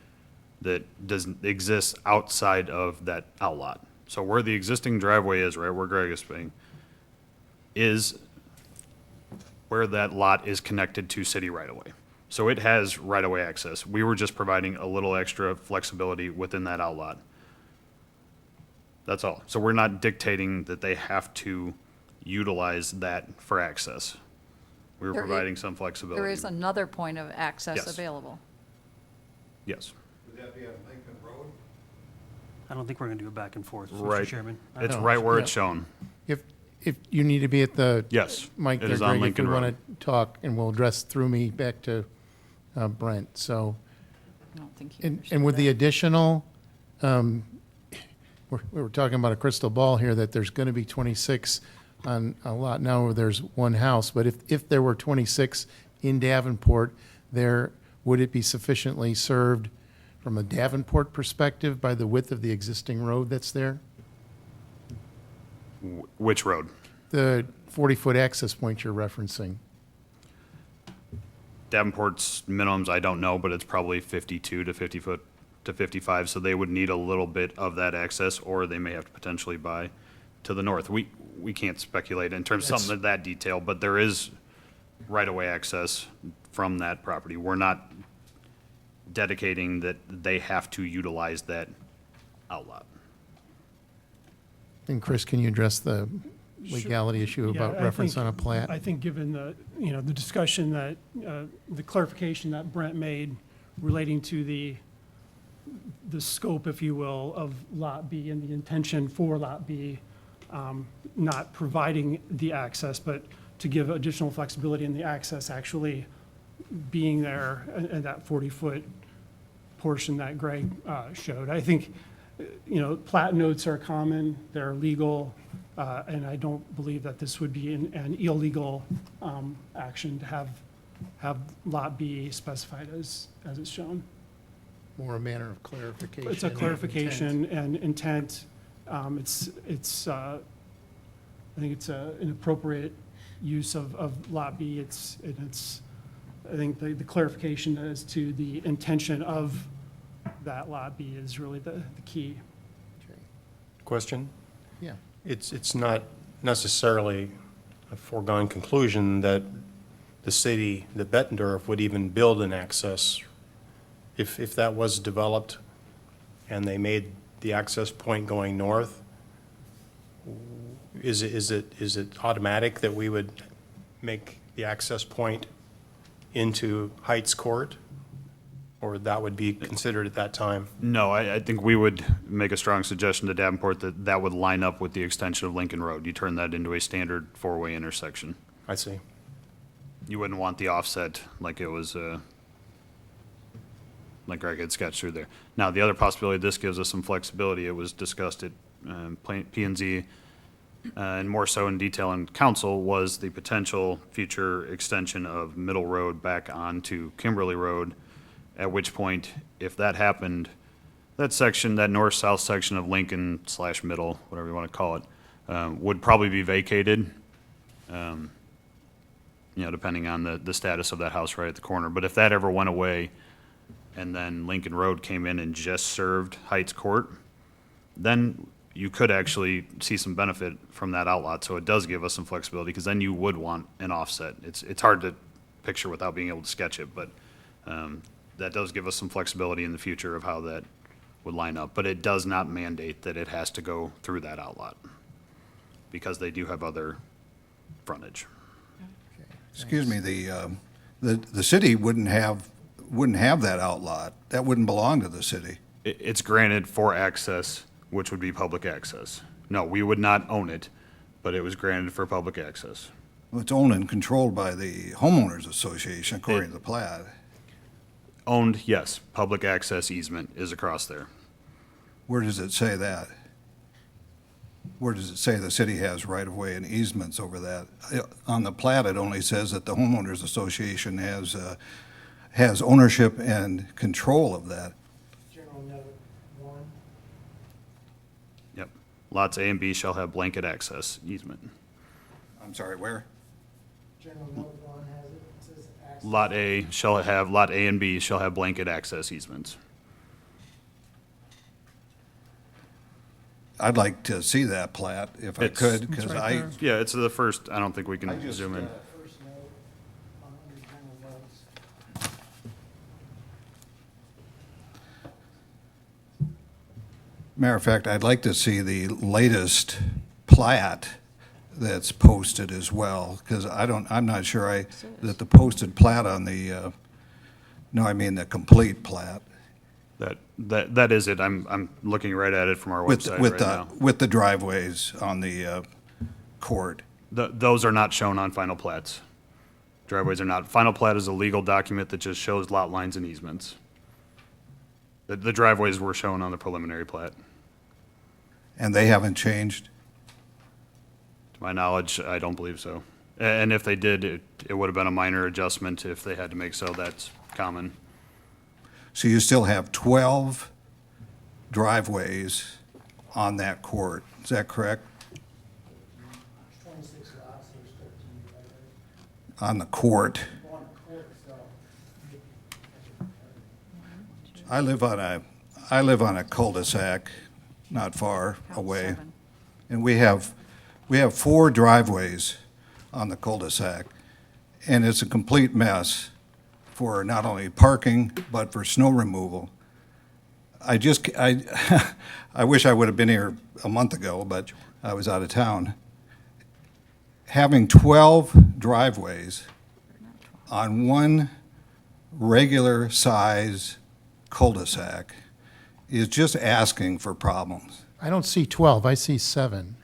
Speaker 7: that doesn't exist outside of that outlot. So where the existing driveway is, right where Greg is saying, is where that lot is connected to city right-of-way. So it has right-of-way access. We were just providing a little extra flexibility within that outlot. That's all. So we're not dictating that they have to utilize that for access. We were
Speaker 4: There i-
Speaker 7: providing some flexibility.
Speaker 4: There is another point of access
Speaker 7: Yes.
Speaker 4: available.
Speaker 7: Yes.
Speaker 12: Would that be on Lincoln Road?
Speaker 6: I don't think we're going to do it back and forth, Mr.
Speaker 7: Right.
Speaker 6: Chairman.
Speaker 7: It's
Speaker 1: No,
Speaker 7: right where
Speaker 1: yeah.
Speaker 7: it's shown.
Speaker 1: If you need to be at the
Speaker 7: Yes,
Speaker 1: mic
Speaker 7: it
Speaker 1: there,
Speaker 7: is on
Speaker 1: Greg, if
Speaker 7: Lincoln
Speaker 1: you
Speaker 7: Road.
Speaker 1: want to talk, and we'll address through me back to Brent. So,
Speaker 4: I don't think he
Speaker 1: and
Speaker 4: understood
Speaker 1: with the
Speaker 4: that.
Speaker 1: additional, we were talking about a crystal ball here, that there's going to be 26 on a lot now where there's one house, but if there were 26 in Davenport, would it be sufficiently served from a Davenport perspective by the width of the existing road that's there?
Speaker 7: Which road?
Speaker 1: The 40-foot access point you're referencing.
Speaker 7: Davenport's minimums, I don't know, but it's probably 52 to 50 foot to 55, so they would need a little bit of that access, or they may have to potentially buy to the north. We can't speculate in terms of something of that detail, but there is right-of-way access from that property. We're not dedicating that they have to utilize that outlot.
Speaker 1: And Chris, can you address the legality issue about
Speaker 13: Yeah, I
Speaker 1: reference
Speaker 13: think-
Speaker 1: on a plat?
Speaker 13: I think given the, the discussion that, the clarification that Brent made relating to the scope, if you will, of Lot B and the intention for Lot B, not providing the access, but to give additional flexibility in the access actually being there and that 40-foot portion that Greg showed. I think, plat notes are common, they're legal, and I don't believe that this would be an illegal action to have Lot B specified as it's shown.
Speaker 1: More a matter of clarification.
Speaker 13: It's a
Speaker 1: and
Speaker 13: clarification
Speaker 1: intent.
Speaker 13: and intent. I think it's an appropriate use of Lot B. I think the clarification as to the intention of that Lot B is really the key.
Speaker 1: Okay.
Speaker 11: Question?
Speaker 1: Yeah.
Speaker 11: It's not necessarily a foregone conclusion that the city, that Bettendorf would even build an access. If that was developed and they made the access point going north, is it automatic that we would make the access point into Heights Court? Or that would be considered at that time?
Speaker 7: No, I think we would make a strong suggestion to Davenport that that would line up with the extension of Lincoln Road. You turn that into a standard four-way intersection.
Speaker 11: I see.
Speaker 7: You wouldn't want the offset like it was, like Greg had sketched through there. Now, the other possibility, this gives us some flexibility. It was discussed at P&Z, and more so in detail in council, was the potential future extension of Middle Road back onto Kimberly Road, at which point, if that happened, that section, that north-south section of Lincoln/Middle, whatever you want to call it, would probably be vacated, depending on the status of that house right at the corner. But if that ever went away, and then Lincoln Road came in and just served Heights Court, then you could actually see some benefit from that outlot. So it does give us some flexibility, because then you would want an offset. It's hard to picture without being able to sketch it, but that does give us some flexibility in the future of how that would line up. But it does not mandate that it has to go through that outlot, because they do have other frontage.
Speaker 12: Excuse me, the city wouldn't have that outlot. That wouldn't belong to the city.
Speaker 7: It's granted for access, which would be public access. No, we would not own it, but it was granted for public access.
Speaker 12: Well, it's owned and controlled by the homeowners association, according to the plat.
Speaker 7: Owned, yes. Public access easement is across there.
Speaker 12: Where does it say that? Where does it say the city has right-of-way and easements over that? On the plat, it only says that the homeowners association has ownership and control of that.
Speaker 13: General note 1.
Speaker 7: Yep. Lots A and B shall have blanket access easement.
Speaker 12: I'm sorry, where?
Speaker 13: General note 1 has it, says access.
Speaker 7: Lot A and B shall have blanket access easements.
Speaker 12: I'd like to see that plat if I
Speaker 7: It's-
Speaker 12: could,
Speaker 13: It's
Speaker 12: because
Speaker 13: right
Speaker 12: I,
Speaker 13: there.
Speaker 7: Yeah, it's the first, I don't think we
Speaker 12: I
Speaker 7: can
Speaker 12: just,
Speaker 7: zoom in.
Speaker 13: First note under general notes.
Speaker 12: matter of fact, I'd like to see the latest plat that's posted as well, because I'm not sure that the posted plat on the, no, I mean the complete plat.
Speaker 7: That is it. I'm looking right at it from our website right now.
Speaker 12: With the driveways on the court.
Speaker 7: Those are not shown on final plats. Driveways are not. Final plat is a legal document that just shows lot lines and easements. The driveways were shown on the preliminary plat.
Speaker 12: And they haven't changed?
Speaker 7: my knowledge, I don't believe so. And if they did, it would have been a minor adjustment if they had to make so. That's common.
Speaker 12: So you still have 12 driveways on that court, is that correct?
Speaker 13: 26 lots, there's 13 right
Speaker 12: On the court.
Speaker 13: there. On the court itself.
Speaker 12: I live on a cul-de-sac, not far
Speaker 4: Count
Speaker 12: away.
Speaker 4: 7.
Speaker 12: And we have 4 driveways on the cul-de-sac, and it's a complete mess for not only parking, but for snow removal. I wish I would have been here a month ago, but I was out of town. Having 12 driveways on one regular size cul-de-sac is just asking for problems.
Speaker 1: I don't see 12, I see 7.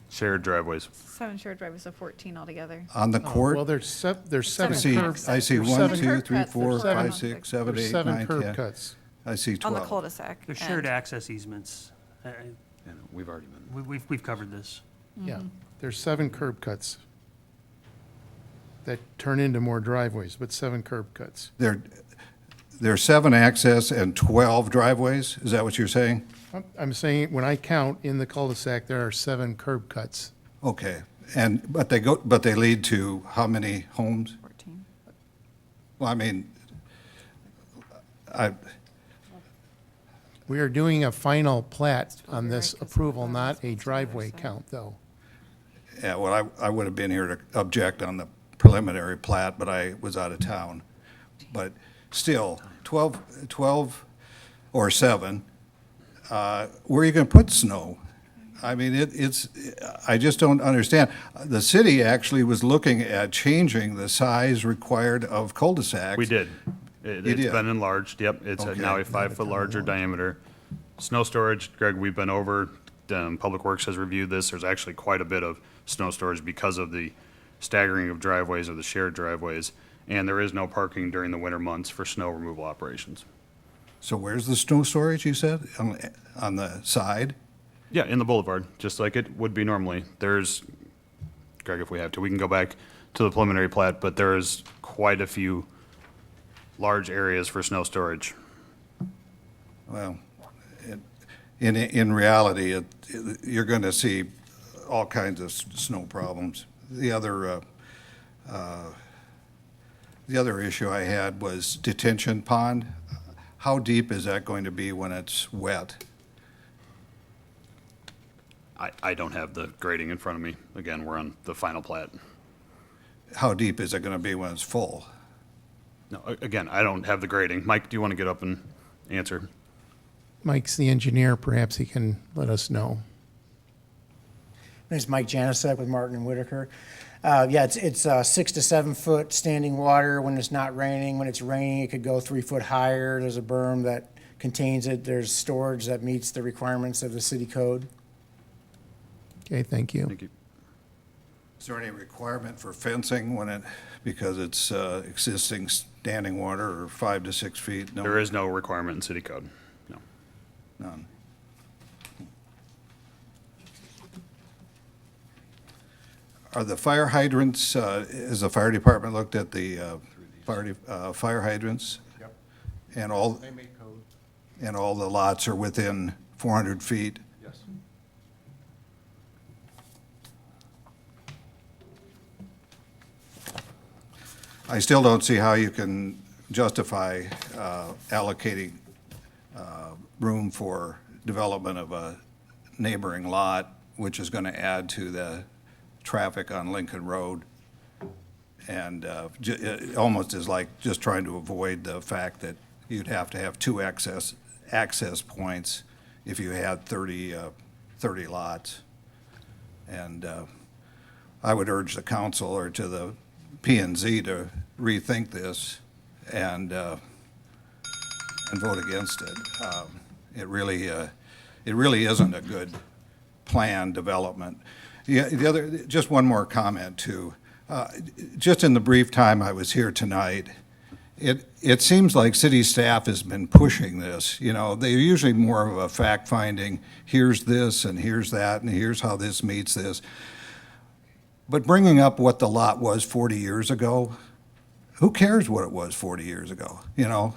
Speaker 7: Shared driveways.
Speaker 8: 7 shared driveways, so 14 altogether.
Speaker 12: On the
Speaker 1: Well,
Speaker 12: court,
Speaker 1: there's 7
Speaker 12: I see,
Speaker 1: curb,
Speaker 12: I see
Speaker 1: there's
Speaker 12: 1,
Speaker 1: seven
Speaker 12: 2,
Speaker 8: curb
Speaker 12: 3,
Speaker 8: cuts,
Speaker 12: 4,
Speaker 8: there's
Speaker 12: 5,
Speaker 8: seven.
Speaker 12: 6, 7,
Speaker 1: there's
Speaker 12: 8,
Speaker 1: 7
Speaker 12: 9,
Speaker 1: curb
Speaker 12: 10.
Speaker 1: cuts.
Speaker 12: I see
Speaker 8: On the
Speaker 12: 12.
Speaker 8: cul-de-sac.
Speaker 6: There's shared
Speaker 8: end.
Speaker 6: access easements.
Speaker 7: And we've already been.
Speaker 6: We've covered this.
Speaker 1: Yeah, there's 7 curb cuts that turn into more driveways, but 7 curb cuts.
Speaker 12: There's 7 access and 12 driveways? Is that what you're saying?
Speaker 1: I'm saying, when I count in the cul-de-sac, there are 7 curb cuts.
Speaker 12: Okay. But they lead to how many homes?
Speaker 8: 14.
Speaker 12: Well, I mean,
Speaker 1: We are doing a final plat on this approval, not a driveway count, though.
Speaker 12: yeah, well, I would have been here to object on the preliminary plat, but I was out of town. But still, 12 or 7, where are you going to put snow? I mean, I just don't understand. The city actually was looking at changing the size required of cul-de-sacs.
Speaker 7: We did. It's
Speaker 12: did?
Speaker 7: been enlarged, yep. It's
Speaker 12: Okay.
Speaker 7: now a 5-foot larger diameter. Snow storage, Greg, we've been over, Public Works has reviewed this. There's actually quite a bit of snow storage because of the staggering of driveways or the shared driveways. And there is no parking during the winter months for snow removal operations.
Speaker 12: So where's the snow storage, you said? On the side?
Speaker 7: Yeah, in the boulevard, just like it would be normally. There's, Greg, if we have to, we can go back to the preliminary plat, but there is quite a few large areas for snow storage.
Speaker 12: Well, in reality, you're going to see all kinds of snow problems. The other issue I had was detention pond. How deep is that going to be when it's wet?
Speaker 7: I don't have the grading in front of me. Again, we're on the final plat.
Speaker 12: How deep is it going to be when it's full?
Speaker 7: No, again, I don't have the grading. Mike, do you want to get up and answer?
Speaker 1: Mike's the engineer, perhaps he can let us know.
Speaker 14: My name's Mike Janisek with Martin and Whitaker. Yeah, it's 6 to 7 foot standing water when it's not raining. When it's raining, it could go 3 foot higher. There's a berm that contains it. There's storage that meets the requirements of the city code.
Speaker 1: Okay, thank you.
Speaker 7: Thank you.
Speaker 12: Is there any requirement for fencing because it's existing standing water or 5 to 6 feet? No,
Speaker 7: There is no requirement in city code. No.
Speaker 12: none. Are the fire hydrants, has the fire department looked at the fire hydrants?
Speaker 11: Yep.
Speaker 12: And all,
Speaker 11: They make code.
Speaker 12: and all the lots are within 400 feet?
Speaker 11: Yes.
Speaker 12: I still don't see how you can justify allocating room for development of a neighboring lot, which is going to add to the traffic on Lincoln Road. And it almost is like just trying to avoid the fact that you'd have to have 2 access points if you had 30 lots. And I would urge the council or to the P and Z to rethink this and vote against it. It really isn't a good planned development. Yeah, just one more comment too. Just in the brief time I was here tonight, it seems like city staff has been pushing this. You know, they're usually more of a fact-finding, here's this and here's that and here's how this meets this. But bringing up what the lot was 40 years ago, who cares what it was 40 years ago, you know?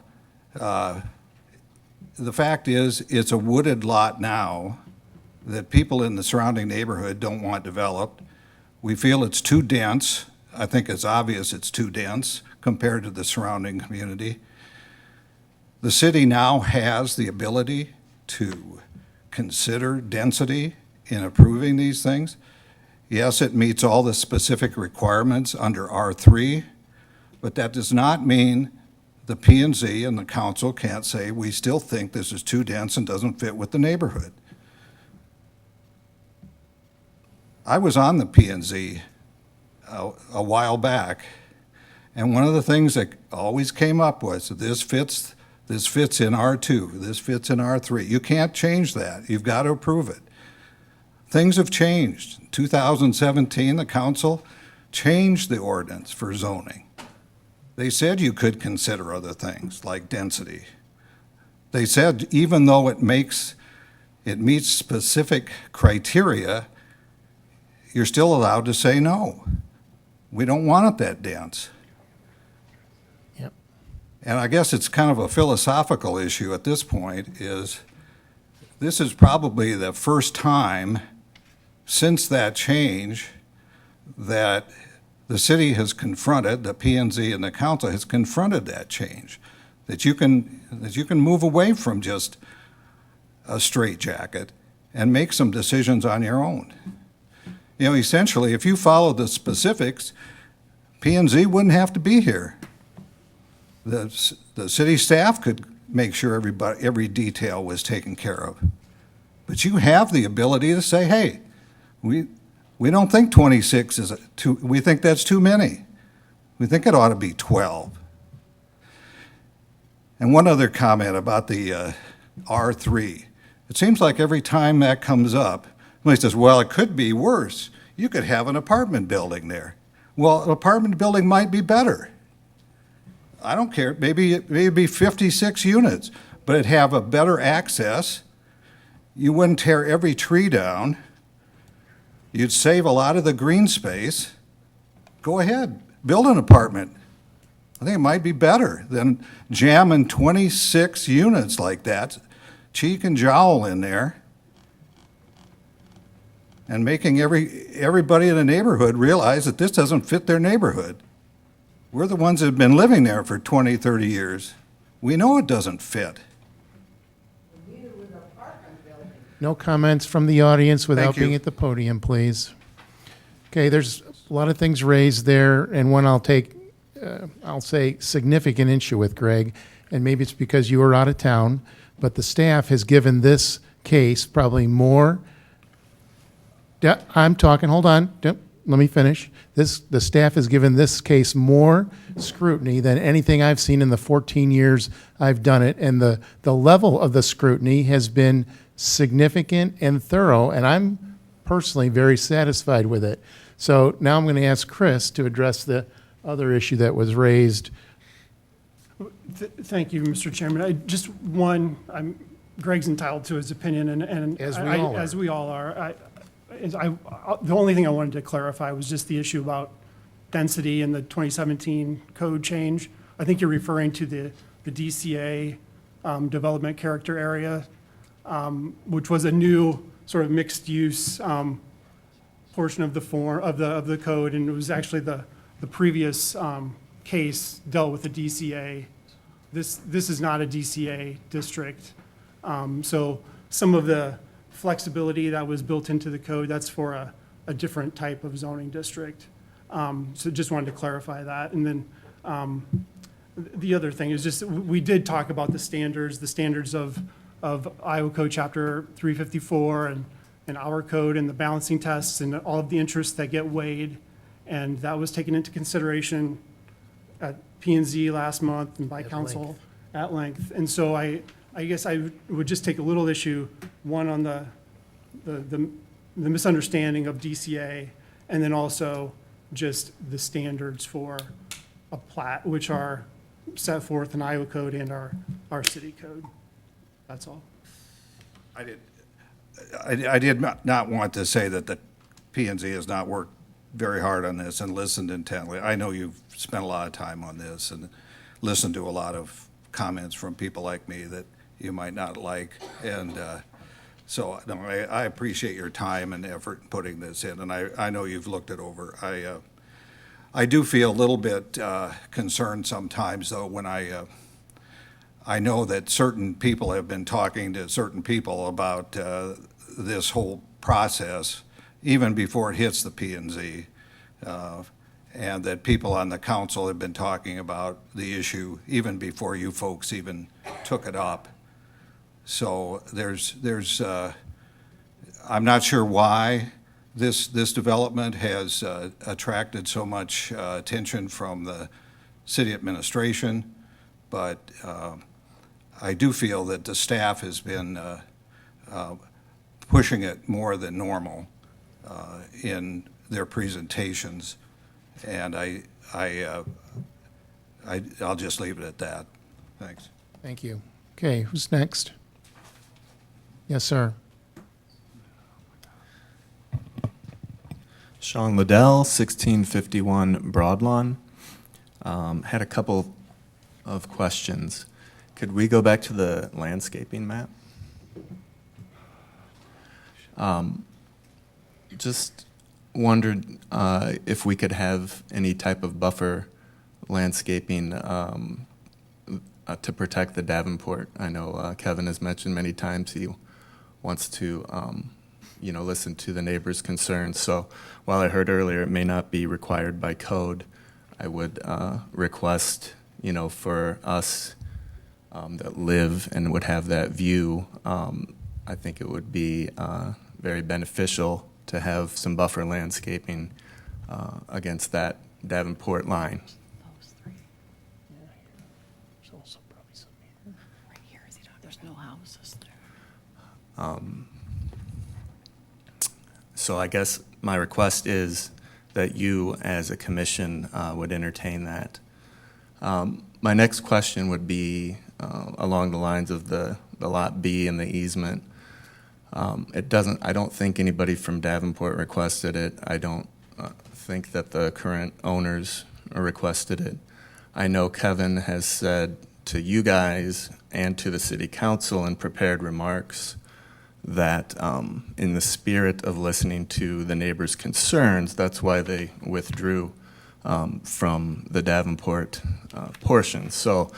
Speaker 12: The fact is, it's a wooded lot now that people in the surrounding neighborhood don't want developed. We feel it's too dense. I think it's obvious it's too dense compared to the surrounding community. The city now has the ability to consider density in approving these things. Yes, it meets all the specific requirements under R3, but that does not mean the P&Z and the council can't say, we still think this is too dense and doesn't fit with the neighborhood. I was on the P&Z a while back, and one of the things that always came up was, this fits in R2, this fits in R3. You can't change that. You've got to approve it. Things have changed. In 2017, the council changed the ordinance for zoning. They said you could consider other things like density. They said even though it meets specific criteria, you're still allowed to say no. We don't want it that dense.
Speaker 1: Yep.
Speaker 12: And I guess it's kind of a philosophical issue at this point, this is probably the first time since that change that the city has confronted, the P&Z and the council has confronted that change, that you can move away from just a straitjacket and make some decisions on your own. You know, essentially, if you follow the specifics, P&Z wouldn't have to be here. The city staff could make sure every detail was taken care of. But you have the ability to say, hey, we don't think 26 is we think that's too many. We think it ought to be 12. And one other comment about the R3. It seems like every time that comes up, somebody says, well, it could be worse. You could have an apartment building there. Well, an apartment building might be better. I don't care. Maybe it'd be 56 units, but it'd have a better access. You wouldn't tear every tree down. You'd save a lot of the green space. Go ahead, build an apartment. I think it might be better than jamming 26 units like that, cheek and jowl in there, and making everybody in the neighborhood realize that this doesn't fit their neighborhood. We're the ones that have been living there for 20, 30 years. We know it doesn't fit.
Speaker 1: No comments from the audience without
Speaker 12: Thank you.
Speaker 1: being at the podium, please. Okay, there's a lot of things raised there, and one I'll say significant issue with, Greg, and maybe it's because you were out of town, but the staff has given this case probably more. I'm talking, hold on, let me finish. The staff has given this case more scrutiny than anything I've seen in the 14 years I've done it, and the level of the scrutiny has been significant and thorough, and I'm personally very satisfied with it. So now I'm going to ask Chris to address the other issue that was raised.
Speaker 13: Thank you, Mr. Chairman. Greg's entitled to his opinion, and
Speaker 1: As we all are.
Speaker 13: The only thing I wanted to clarify was just the issue about density and the 2017 code change. I think you're referring to the DCA development character area, which was a new sort of mixed-use portion of the code, and it was actually the previous case dealt with the DCA. This is not a DCA district, so some of the flexibility that was built into the code, that's for a different type of zoning district. So just wanted to clarify that. And then the other thing is just, we did talk about the standards of Iowa Code Chapter 354 and our code and the balancing tests and all of the interests that get weighed. And that was taken into consideration at P&Z last month and by council at length. And so I guess I would just take a little issue, one on the misunderstanding of DCA, and then also just the standards for a plat, which are set forth in Iowa Code and our city code. That's all.
Speaker 12: I did not want to say that the P&Z has not worked very hard on this and listened intently. I know you've spent a lot of time on this and listened to a lot of comments from people like me that you might not like. And so no, I appreciate your time and effort in putting this in, and I know you've looked it over. I do feel a little bit concerned sometimes, though, when I know that certain people have been talking to certain people about this whole process, even before it hits the P&Z, and that people on the council have been talking about the issue even before you folks even took it up. So I'm not sure why this development has attracted so much attention from the city administration, but I do feel that the staff has been pushing it more than normal in their presentations, and I'll just leave it at that. Thanks.
Speaker 1: Thank you. Okay, who's next? Yes, sir.
Speaker 15: Sean Liddell, 1651 Broadlawn. Had a couple of questions. Could we go back to the landscaping map? Just wondered if we could have any type of buffer landscaping to protect the Davenport. I know Kevin has mentioned many times he wants to listen to the neighbors' concerns. So while I heard earlier it may not be required by code, I would request, for us that live and would have that view, I think it would be very beneficial to have some buffer landscaping against that Davenport line.
Speaker 9: There's no houses there.
Speaker 15: So I guess my request is that you, as a commission, would entertain that. My next question would be along the lines of the Lot B and the easement. I don't think anybody from Davenport requested it. I don't think that the current owners requested it. I know Kevin has said to you guys and to the city council in prepared remarks that in the spirit of listening to the neighbors' concerns, that's why they withdrew from the Davenport portion. So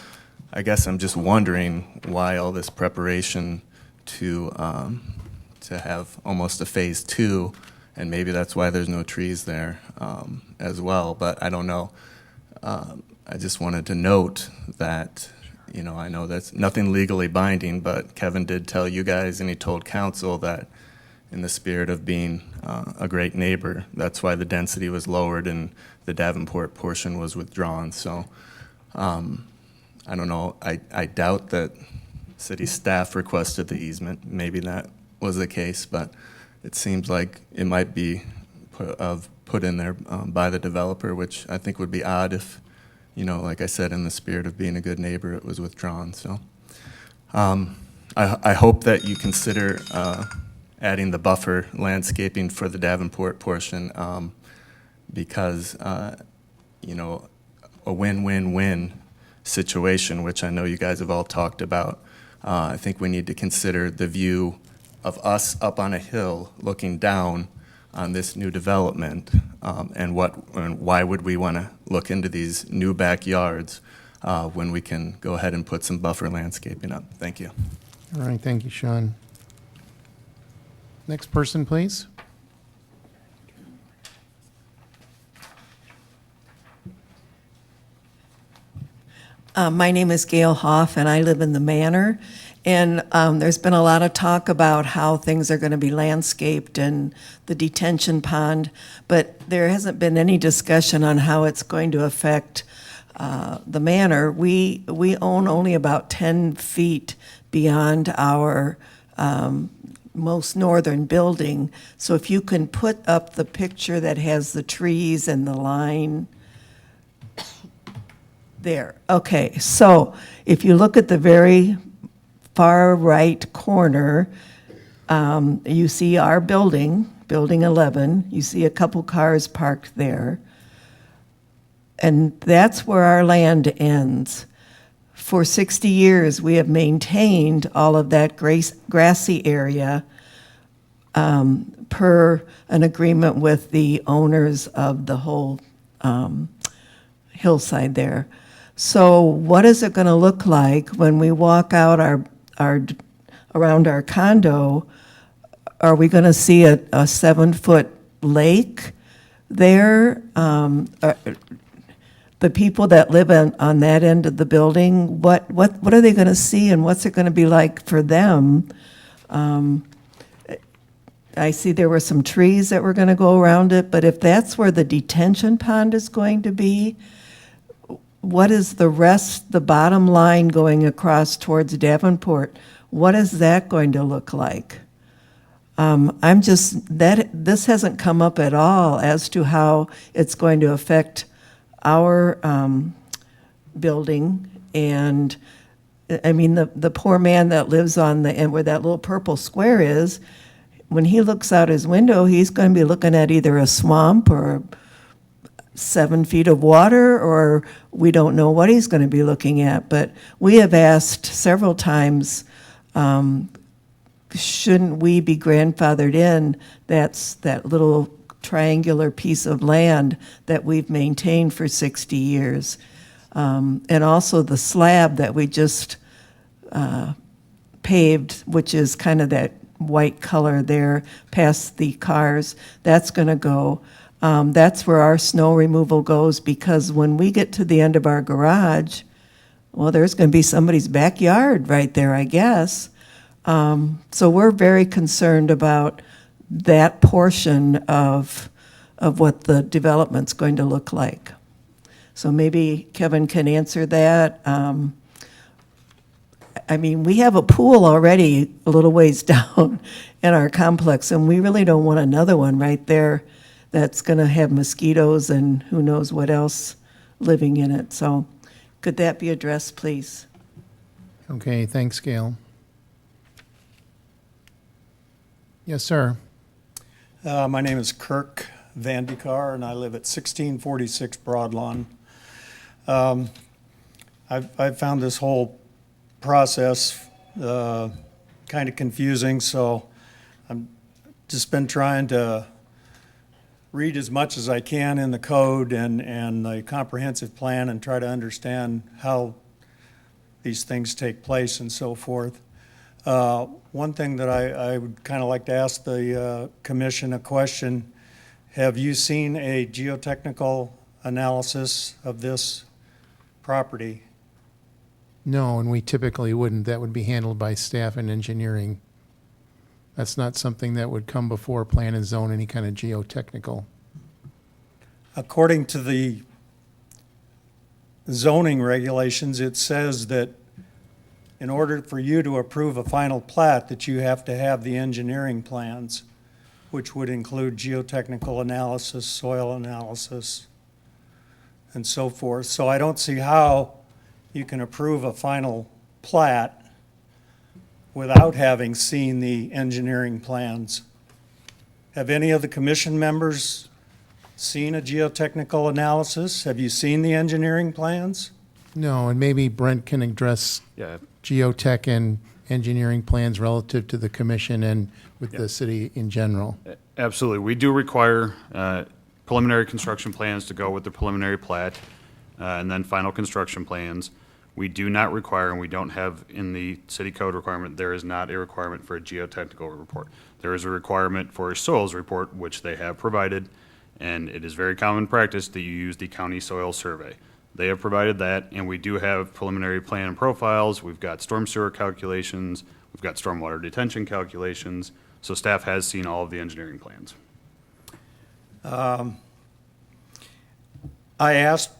Speaker 15: I guess I'm just wondering why all this preparation to have almost a phase 2, and maybe that's why there's no trees there as well, but I don't know. I just wanted to note that, I know that's nothing legally binding, but Kevin did tell you guys and he told council that in the spirit of being a great neighbor, that's why the density was lowered and the Davenport portion was withdrawn. So I don't know. I doubt that city staff requested the easement. Maybe that was the case, but it seems like it might be put in there by the developer, which I think would be odd if, like I said, in the spirit of being a good neighbor, it was withdrawn. So I hope that you consider adding the buffer landscaping for the Davenport portion because, a win-win-win situation, which I know you guys have all talked about. I think we need to consider the view of us up on a hill looking down on this new development, and why would we want to look into these new backyards when we can go ahead and put some buffer landscaping up. Thank you.
Speaker 1: All right, thank you, Sean. Next person, please.
Speaker 16: My name is Gail Hoff, and I live in the Manor. And there's been a lot of talk about how things are going to be landscaped and the detention pond, but there hasn't been any discussion on how it's going to affect the Manor. We own only about 10 feet beyond our most northern building. So if you can put up the picture that has the trees and the line there. Okay, so if you look at the very far right corner, you see our building Building 11. You see a couple cars parked there. And that's where our land ends. For 60 years, we have maintained all of that grassy area per an agreement with the owners of the whole hillside there. So what is it going to look like when we walk out around our condo? Are we going to see a 7-foot lake there? The people that live on that end of the building, what are they going to see, and what's it going to be like for them? I see there were some trees that were going to go around it, but if that's where the detention pond is going to be, what is the bottom line going across towards Davenport? What is that going to look like? This hasn't come up at all as to how it's going to affect our building. And I mean, the poor man that lives on the end where that little purple square is, when he looks out his window, he's going to be looking at either a swamp or 7 feet of water, or we don't know what he's going to be looking at. But we have asked several times, shouldn't we be grandfathered in? That's that little triangular piece of land that we've maintained for 60 years. And also the slab that we just paved, which is kind of that white color there past the cars, that's going to go. That's where our snow removal goes, because when we get to the end of our garage, well, there's going to be somebody's backyard right there, I guess. So we're very concerned about that portion of what the development's going to look like. So maybe Kevin can answer that. I mean, we have a pool already a little ways down in our complex, and we really don't want another one right there that's going to have mosquitoes and who knows what else living in it. So could that be addressed, please?
Speaker 1: Okay, thanks, Gail. Yes, sir.
Speaker 17: My name is Kirk Vandekar, and I live at 1646 Broadlawn. I've found this whole process kind of confusing, so I've just been trying to read as much as I can in the code and the comprehensive plan and try to understand how these things take place and so forth. One thing that I would kind of like to ask the commission a question: have you seen a geotechnical analysis of this property?
Speaker 1: No, and we typically wouldn't. That would be handled by staff and engineering. That's not something that would come before plan and zone, any kind of geotechnical.
Speaker 17: According to the zoning regulations, it says that in order for you to approve a final plat, that you have to have the engineering plans, which would include geotechnical analysis, soil analysis, and so forth. So I don't see how you can approve a final plat without having seen the engineering plans. Have any of the commission members seen a geotechnical analysis? Have you seen the engineering plans?
Speaker 1: No, and maybe Brent can address geotech and engineering plans relative to the commission and with the city in general.
Speaker 7: Absolutely. We do require preliminary construction plans to go with the preliminary plat, and then final construction plans. We do not require, and we don't have in the city code requirement, there is not a requirement for a geotechnical report. There is a requirement for a soils report, which they have provided, and it is very common practice that you use the county soil survey. They have provided that, and we do have preliminary plan and profiles. We've got storm sewer calculations. We've got stormwater detention calculations. So staff has seen all of the engineering plans.
Speaker 17: I asked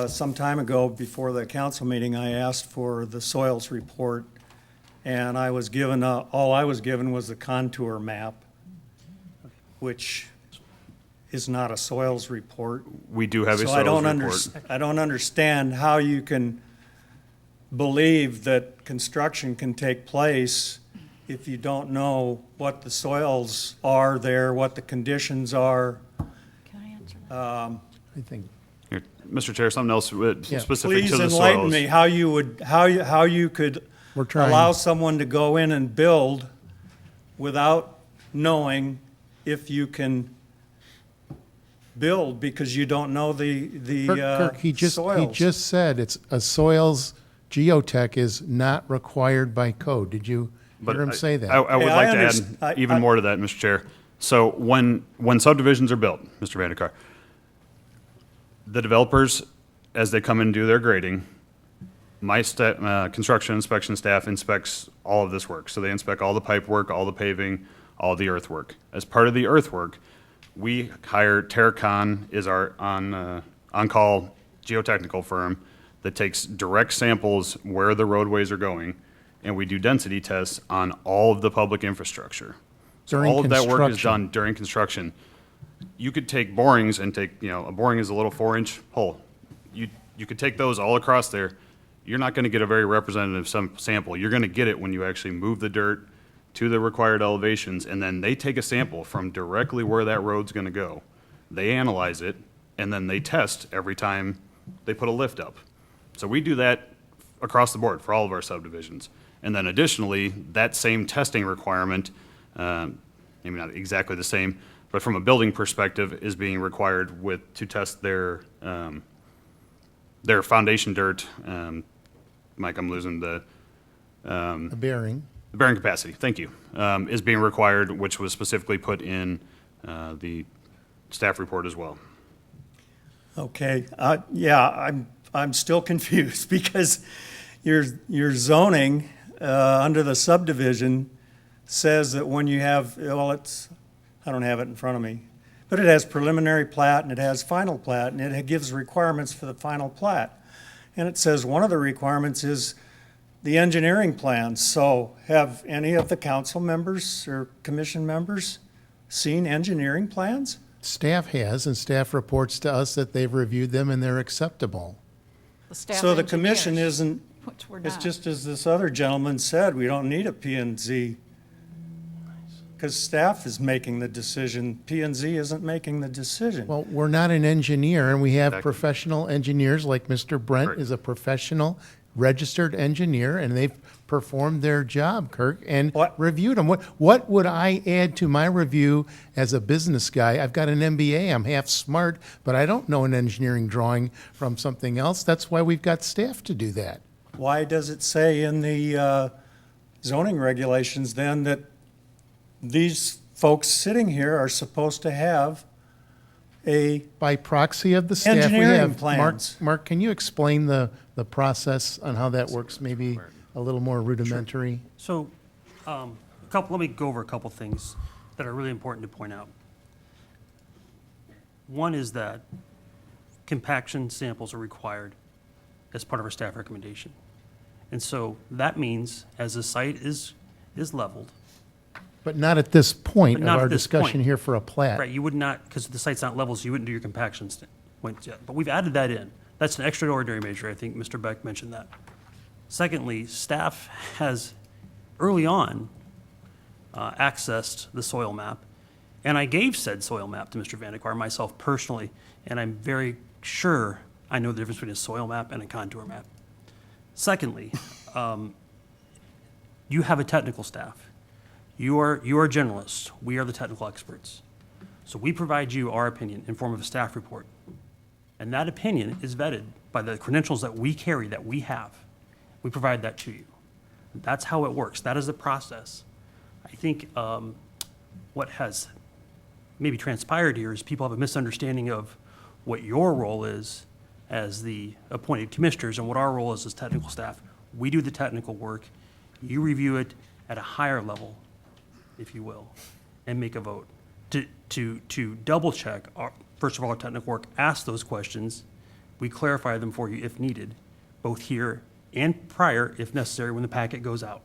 Speaker 17: some time ago before the council meeting, I asked for the soils report, and I was given, all I was given was the contour map, which is not a soils report.
Speaker 7: We do have a
Speaker 17: So
Speaker 7: soils report.
Speaker 17: I don't understand how you can believe that construction can take place if you don't know what the soils are there, what the conditions are.
Speaker 9: Can I answer that?
Speaker 1: I think,
Speaker 7: Here, Mr. Chair, something else
Speaker 1: Yeah.
Speaker 7: specific
Speaker 17: Please
Speaker 7: to the
Speaker 17: enlighten
Speaker 7: soils.
Speaker 17: me how you would, how you could
Speaker 1: we're trying.
Speaker 17: allow someone to go in and build without knowing if you can build because you don't know the
Speaker 1: Kirk, he
Speaker 17: soils.
Speaker 1: just said it's a soils geotech is not required by code. Did you hear him say that?
Speaker 7: I would
Speaker 17: Yeah,
Speaker 7: like
Speaker 17: I
Speaker 7: to
Speaker 17: understand.
Speaker 7: add even more to that, Mr. Chair. So when subdivisions are built, Mr. Vandekar, the developers, as they come in and do their grading, my construction inspection staff inspects all of this work. So they inspect all the pipe work, all the paving, all the earthwork. As part of the earthwork, we hire Terracon is our on-call geotechnical firm that takes direct samples where the roadways are going, and we do density tests on all of the public infrastructure. So
Speaker 1: During
Speaker 7: all of that work is
Speaker 1: construction.
Speaker 7: done during construction. You could take borings and take, a boring is a little 4-inch hole. You could take those all across there. You're not going to get a very representative sample. You're going to get it when you actually move the dirt to the required elevations, and then they take a sample from directly where that road's going to go. They analyze it, and then they test every time they put a lift up. So we do that across the board for all of our subdivisions. And then additionally, that same testing requirement, maybe not exactly the same, but from a building perspective, is being required to test their foundation dirt. Mike, I'm losing the
Speaker 1: A bearing.
Speaker 7: bearing capacity. Thank you. Is being required, which was specifically put in the staff report as well.
Speaker 17: Okay, yeah, I'm still confused because your zoning under the subdivision says that when you have, well, I don't have it in front of me, but it has preliminary plat and it has final plat and it gives requirements for the final plat. And it says one of the requirements is the engineering plans. So have any of the council members or commission members seen engineering plans?
Speaker 1: Staff has, and staff reports to us that they've reviewed them and they're acceptable.
Speaker 4: The staff
Speaker 17: So the commission
Speaker 4: engineers,
Speaker 17: isn't,
Speaker 4: which we're
Speaker 17: it's
Speaker 4: not.
Speaker 17: just as this other gentleman said, we don't need a P and Z. Because staff is making the decision, P and Z isn't making the decision.
Speaker 1: Well, we're not an engineer, and we have
Speaker 7: Exactly.
Speaker 1: professional engineers, like Mr. Brent
Speaker 7: Right.
Speaker 1: is a professional, registered engineer, and they've performed their job, Kirk, and
Speaker 17: What?
Speaker 1: reviewed them. What would I add to my review as a business guy? I've got an MBA, I'm half smart, but I don't know an engineering drawing from something else. That's why we've got staff to do that.
Speaker 17: Why does it say in the zoning regulations then that these folks sitting here are supposed to have a,
Speaker 1: By proxy of the staff we
Speaker 17: Engineering
Speaker 1: have.
Speaker 17: plans.
Speaker 1: Mark, can you explain the process on how that works, maybe a little more rudimentary?
Speaker 6: So, let me go over a couple things that are really important to point out. One is that compaction samples are required as part of our staff recommendation. And so that means as the site is leveled,
Speaker 1: But not at this point
Speaker 6: But
Speaker 1: of
Speaker 6: not
Speaker 1: our
Speaker 6: at this
Speaker 1: discussion
Speaker 6: point.
Speaker 1: here for a plat.
Speaker 6: right, you would not, because the site's not level, so you wouldn't do your compaction points yet. But we've added that in. That's an extraordinary measure. I think Mr. Beck mentioned that. Secondly, staff has early on accessed the soil map, and I gave said soil map to Mr. Vandekar myself personally, and I'm very sure I know the difference between a soil map and a contour map. Secondly, you have a technical staff. You are generalists. We are the technical experts. So we provide you our opinion in form of a staff report. And that opinion is vetted by the credentials that we carry, that we have. We provide that to you. That's how it works. That is the process. I think what has maybe transpired here is people have a misunderstanding of what your role is as the appointed commissioners and what our role is as technical staff. We do the technical work. You review it at a higher level, if you will, and make a vote. To double check, first of all, our technical work, ask those questions. We clarify them for you if needed, both here and prior, if necessary, when the packet goes out.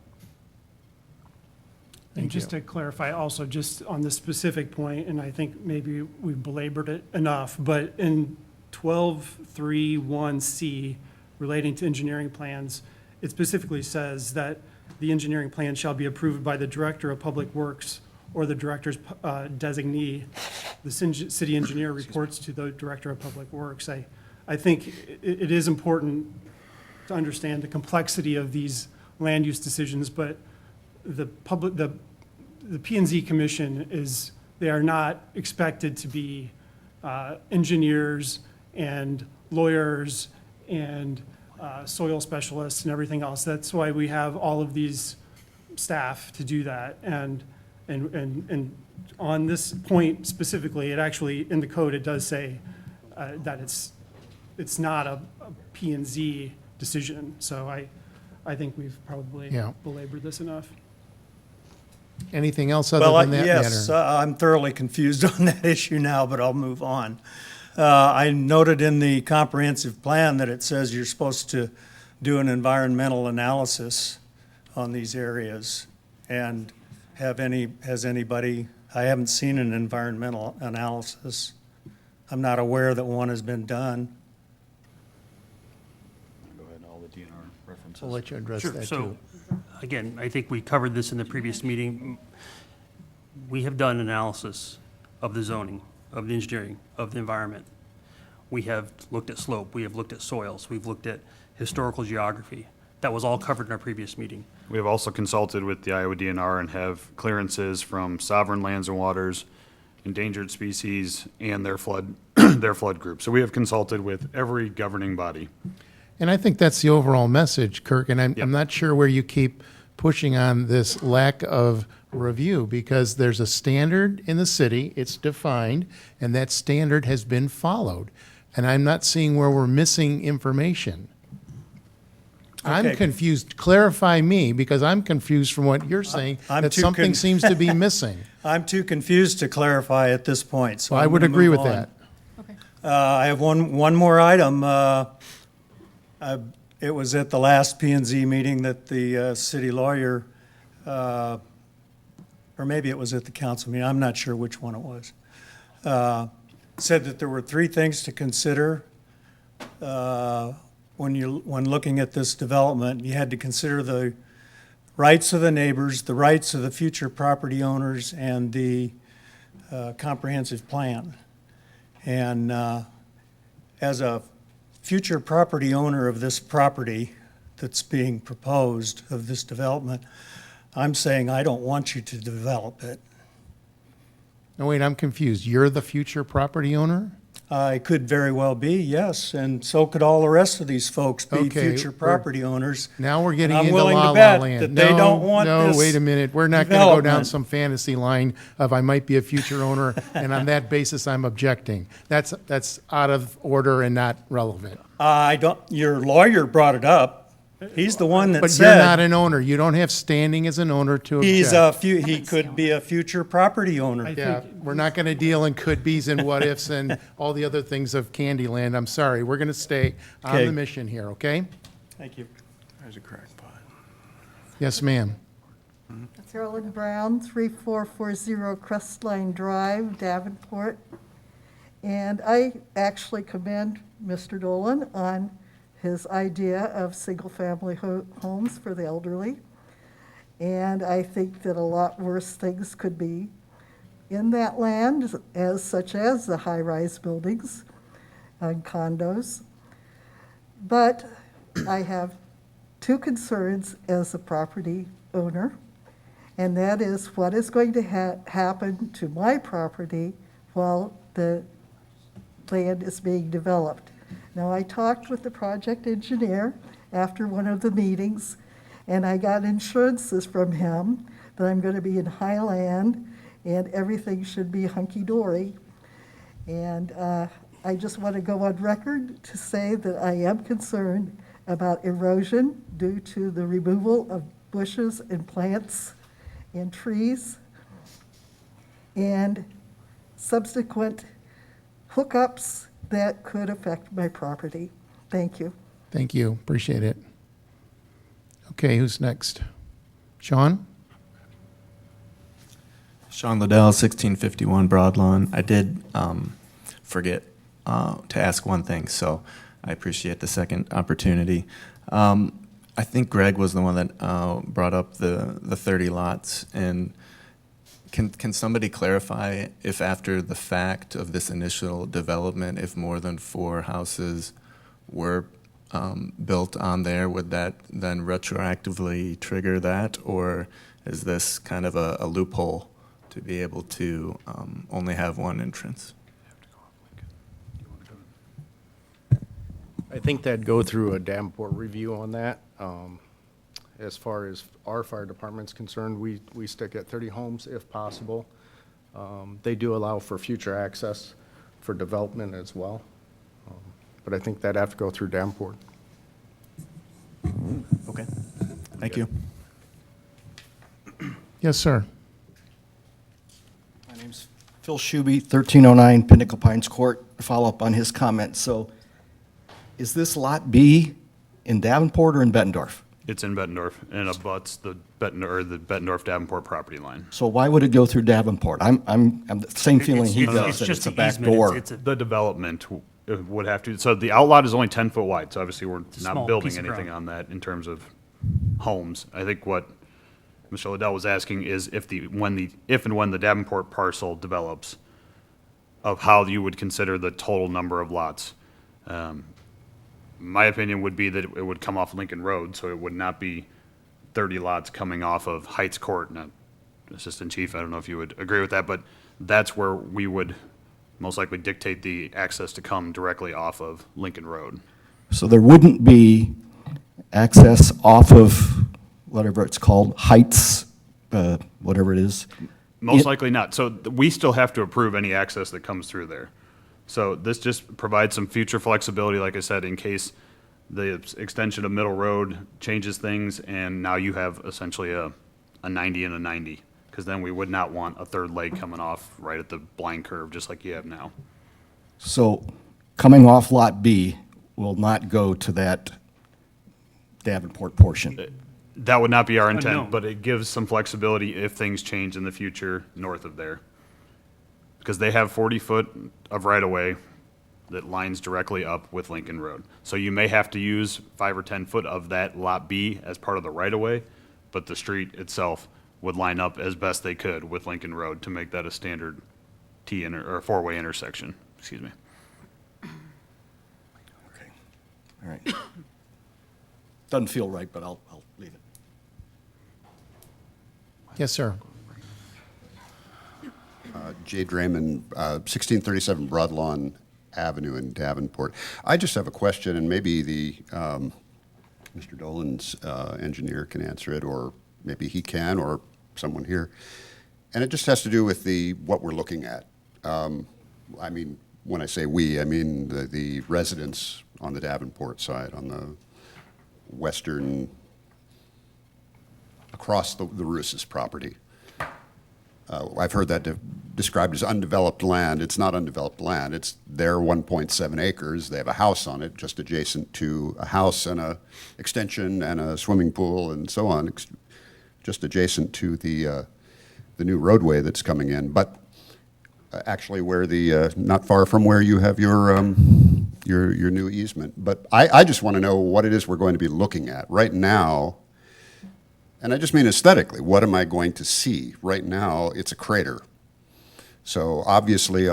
Speaker 13: And just to clarify also, just on this specific point, and I think maybe we've belabored it enough, but in 12.3.1C, relating to engineering plans, it specifically says that the engineering plan shall be approved by the Director of Public Works or the Director's designee. The city engineer reports to the Director of Public Works. I think it is important to understand the complexity of these land use decisions, but the P&Z Commission they are not expected to be engineers and lawyers and soil specialists and everything else. That's why we have all of these staff to do that. And on this point specifically, it actually, in the code, it does say that it's not a P&Z decision. So I think we've probably belabored this enough.
Speaker 1: Anything else other than that matter?
Speaker 17: Yes, I'm thoroughly confused on that issue now, but I'll move on. I noted in the comprehensive plan that it says you're supposed to do an environmental analysis on these areas. And has anybody, I haven't seen an environmental analysis. I'm not aware that one has been done.
Speaker 7: Go ahead, all the DNR references.
Speaker 1: I'll let you address
Speaker 6: Sure.
Speaker 1: that
Speaker 6: So,
Speaker 1: too.
Speaker 6: again, I think we covered this in the previous meeting. We have done analysis of the zoning, of the engineering, of the environment. We have looked at slope, we have looked at soils, we've looked at historical geography. That was all covered in our previous meeting.
Speaker 7: We have also consulted with the Iowa DNR and have clearances from sovereign lands and waters, endangered species, and their flood, their flood group. So we have consulted with every governing body.
Speaker 1: And I think that's the overall message, Kirk, and I'm not sure where you keep pushing on this lack of review, because there's a standard in the city, it's defined, and that standard has been followed. And I'm not seeing where we're missing information. I'm
Speaker 17: Okay.
Speaker 1: confused. Clarify me, because I'm confused from what you're saying,
Speaker 17: I'm
Speaker 1: that
Speaker 17: too
Speaker 1: something seems to be missing.
Speaker 17: I'm too confused to clarify at this point, so
Speaker 1: Well, I
Speaker 17: I'm
Speaker 1: would
Speaker 17: gonna
Speaker 1: agree
Speaker 17: move
Speaker 1: with
Speaker 17: on.
Speaker 1: that.
Speaker 17: I have one more item. It was at the last P&Z meeting that the city lawyer, or maybe it was at the council meeting, I'm not sure which one it was, said that there were 3 things to consider when looking at this development. You had to consider the rights of the neighbors, the rights of the future property owners, and the comprehensive plan. And as a future property owner of this property that's being proposed, of this development, I'm saying I don't want you to develop it.
Speaker 1: No, wait, I'm confused. You're the future property owner?
Speaker 17: I could very well be, yes, and so could all the rest of these folks be
Speaker 1: Okay,
Speaker 17: future property owners.
Speaker 1: Now we're getting
Speaker 17: And I'm
Speaker 1: into
Speaker 17: willing to
Speaker 1: la la
Speaker 17: bet
Speaker 1: land.
Speaker 17: that they don't want
Speaker 1: No,
Speaker 17: this
Speaker 1: wait a minute. We're not going to go down
Speaker 17: development.
Speaker 1: some fantasy line of I might be a future owner, and on that basis, I'm objecting. That's out of order and not relevant.
Speaker 17: Your lawyer brought it up. He's the one that
Speaker 1: But
Speaker 17: said.
Speaker 1: you're not an owner. You don't have standing as an owner to object.
Speaker 17: He could be a future property owner.
Speaker 1: Yeah, we're not going to deal in could-bes and what-ifs and all the other things of Candyland. I'm sorry. We're going to stay on
Speaker 17: Okay.
Speaker 1: the mission here, okay?
Speaker 17: Thank you.
Speaker 11: There's a crackpot.
Speaker 1: Yes, ma'am.
Speaker 18: Carolyn Brown, 3440 Crestline Drive, Davenport. And I actually commend Mr. Dolan on his idea of single-family homes for the elderly. And I think that a lot worse things could be in that land, such as the high-rise buildings and condos. But I have 2 concerns as a property owner, and that is what is going to happen to my property while the land is being developed. Now, I talked with the project engineer after one of the meetings, and I got assurances from him that I'm going to be in high land and everything should be hunky-dory. And I just want to go on record to say that I am concerned about erosion due to the removal of bushes and plants and trees and subsequent hookups that could affect my property. Thank you.
Speaker 1: Thank you. Appreciate it. Okay, who's next? Sean?
Speaker 15: Sean Liddell, 1651 Broadlawn. I did forget to ask one thing, so I appreciate the second opportunity. I think Greg was the one that brought up the 30 lots. And can somebody clarify if after the fact of this initial development, if more than 4 houses were built on there, would that then retroactively trigger that? Or is this kind of a loophole to be able to only have one entrance?
Speaker 11: I think that'd go through a Davenport review on that. As far as our fire department's concerned, we stick at 30 homes if possible. They do allow for future access for development as well. But I think that'd have to go through Davenport.
Speaker 15: Okay, thank you.
Speaker 1: Yes, sir.
Speaker 19: My name's Phil Shuby, 1309 Pinnacle Pines Court. To follow up on his comment, so is this Lot B in Davenport or in Bettendorf?
Speaker 7: It's in Bettendorf and abuts the Bettendorf Davenport property line.
Speaker 19: So why would it go through Davenport? I'm the same feeling he does,
Speaker 6: It's
Speaker 19: that
Speaker 6: just
Speaker 19: it's a
Speaker 6: the
Speaker 19: back
Speaker 6: easement.
Speaker 19: door.
Speaker 7: The development would have to, so the outlot is only 10 foot wide, so obviously we're
Speaker 6: small
Speaker 7: not building
Speaker 6: piece of
Speaker 7: anything
Speaker 6: ground.
Speaker 7: on that in terms of homes. I think what Mr. Liddell was asking is if and when the Davenport parcel develops, of how you would consider the total number of lots. My opinion would be that it would come off Lincoln Road, so it would not be 30 lots coming off of Heights Court. Now, Assistant Chief, I don't know if you would agree with that, but that's where we would most likely dictate the access to come directly off of Lincoln Road.
Speaker 19: So there wouldn't be access off of whatever it's called, Heights, whatever it is?
Speaker 7: Most likely not. So we still have to approve any access that comes through there. So this just provides some future flexibility, like I said, in case the extension of Middle Road changes things and now you have essentially a 90 and a 90. Because then we would not want a third leg coming off right at the blind curve, just like you have now.
Speaker 19: So coming off Lot B will not go to that Davenport portion?
Speaker 7: That would not be our intent,
Speaker 6: Unknown.
Speaker 7: but it gives some flexibility if things change in the future north of there. Because they have 40 foot of right-of-way that lines directly up with Lincoln Road. So you may have to use 5 or 10 foot of that Lot B as part of the right-of-way, but the street itself would line up as best they could with Lincoln Road to make that a standard or four-way intersection, excuse me.
Speaker 19: Okay, all right. Doesn't feel right, but I'll leave it.
Speaker 1: Yes, sir.
Speaker 20: Jay Draymond, 1637 Broadlawn Avenue in Davenport. I just have a question, and maybe Mr. Dolan's engineer can answer it, or maybe he can, or someone here. And it just has to do with what we're looking at. I mean, when I say we, I mean the residents on the Davenport side, on the western, across the Roos's property. I've heard that described as undeveloped land. It's not undeveloped land. It's their 1.7 acres. They have a house on it, just adjacent to a house and a extension and a swimming pool and so on, just adjacent to the new roadway that's coming in. But actually, where not far from where you have your new easement. But I just want to know what it is we're going to be looking at right now. And I just mean aesthetically, what am I going to see? Right now, it's a crater. So obviously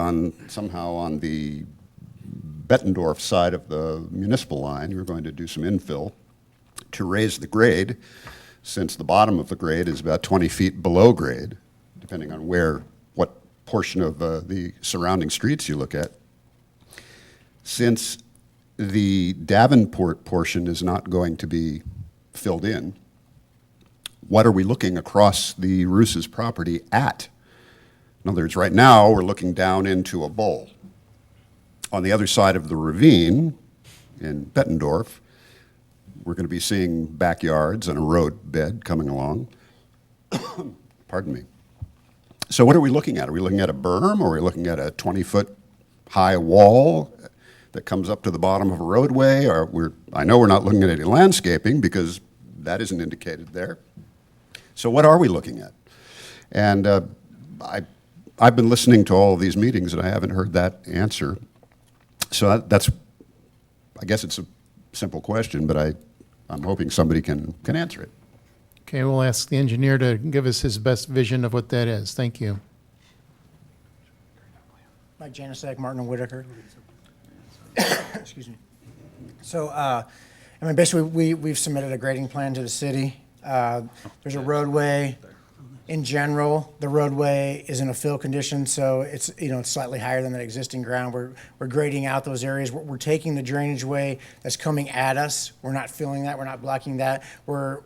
Speaker 20: somehow on the Bettendorf side of the municipal line, you're going to do some infill to raise the grade, since the bottom of the grade is about 20 feet below grade, depending on what portion of the surrounding streets you look at. Since the Davenport portion is not going to be filled in, what are we looking across the Roos's property at? In other words, right now, we're looking down into a bowl. On the other side of the ravine in Bettendorf, we're going to be seeing backyards and a road bed coming along. Pardon me. So what are we looking at? Are we looking at a berm, or are we looking at a 20-foot high wall that comes up to the bottom of a roadway? I know we're not looking at any landscaping because that isn't indicated there. So what are we looking at? And I've been listening to all of these meetings and I haven't heard that answer. So I guess it's a simple question, but I'm hoping somebody can answer it.
Speaker 1: Okay, we'll ask the engineer to give us his best vision of what that is. Thank you.
Speaker 14: Mike Janusek, Martin and Whitaker. Excuse me. So, basically, we've submitted a grading plan to the city. There's a roadway. In general, the roadway is in a fill condition, so it's slightly higher than the existing ground. We're grading out those areas. We're taking the drainage way that's coming at us. We're not filling that. We're not blocking that. We're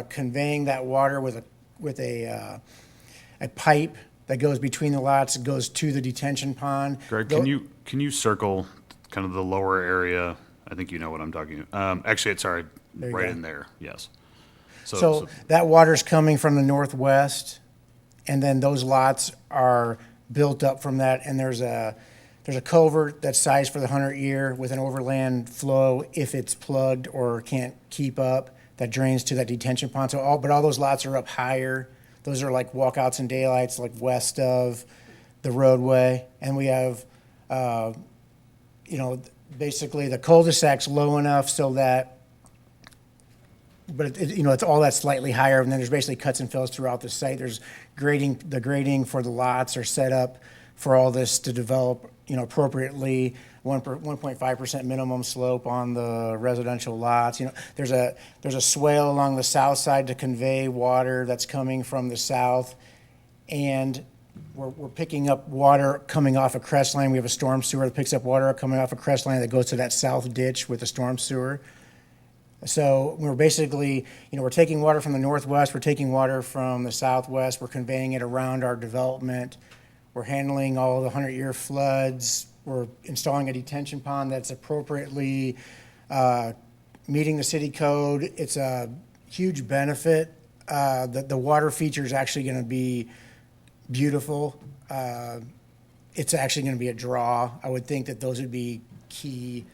Speaker 14: conveying that water with a pipe that goes between the lots. It goes to the detention pond.
Speaker 7: Greg, can you circle kind of the lower area? I think you know what I'm talking about. Actually, sorry,
Speaker 14: There you
Speaker 7: right
Speaker 14: go.
Speaker 7: in there, yes.
Speaker 14: So that water's coming from the northwest, and then those lots are built up from that, and there's a culvert that's sized for the 100-year with an overland flow if it's plugged or can't keep up, that drains to that detention pond. But all those lots are up higher. Those are like walkouts and daylights, like west of the roadway. And we have, basically the cul-de-sac's low enough so that, but it's all that slightly higher. And then there's basically cuts and fills throughout the site. There's the grading for the lots are set up for all this to develop, appropriately. 1.5% minimum slope on the residential lots. There's a swale along the south side to convey water that's coming from the south, and we're picking up water coming off a crest line. We have a storm sewer that picks up water coming off a crest line that goes to that south ditch with the storm sewer. So we're basically, we're taking water from the northwest, we're taking water from the southwest, we're conveying it around our development. We're handling all the 100-year floods. We're installing a detention pond that's appropriately meeting the city code. It's a huge benefit. The water feature is actually going to be beautiful. It's actually going to be a draw. I would think that those would be key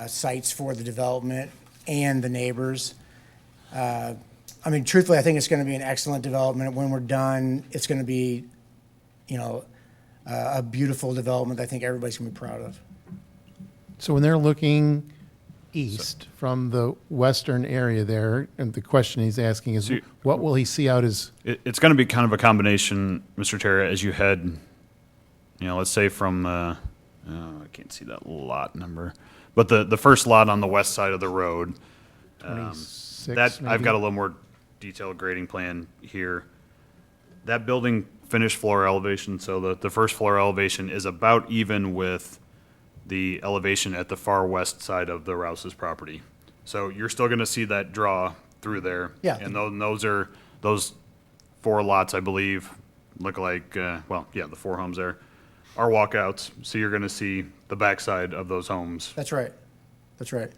Speaker 14: sites for the development and the neighbors. Truthfully, I think it's going to be an excellent development. When we're done, it's going to be, a beautiful development that I think everybody's going to be proud of.
Speaker 1: So when they're looking east from the western area there, and the question he's asking is, what will he see out as?
Speaker 7: It's going to be kind of a combination, Mr. Terra, as you head, let's say from, I can't see that lot number, but the first lot on the west side of the road,
Speaker 1: 26
Speaker 7: I've
Speaker 1: maybe?
Speaker 7: got a little more detailed grading plan here. That building finished floor elevation, so the first floor elevation is about even with the elevation at the far west side of the Rouse's property. So you're still going to see that draw through there.
Speaker 14: Yeah.
Speaker 7: And those 4 lots, I believe, look like, the 4 homes there are walkouts. So you're going to see the backside of those homes.
Speaker 14: That's right. That's right.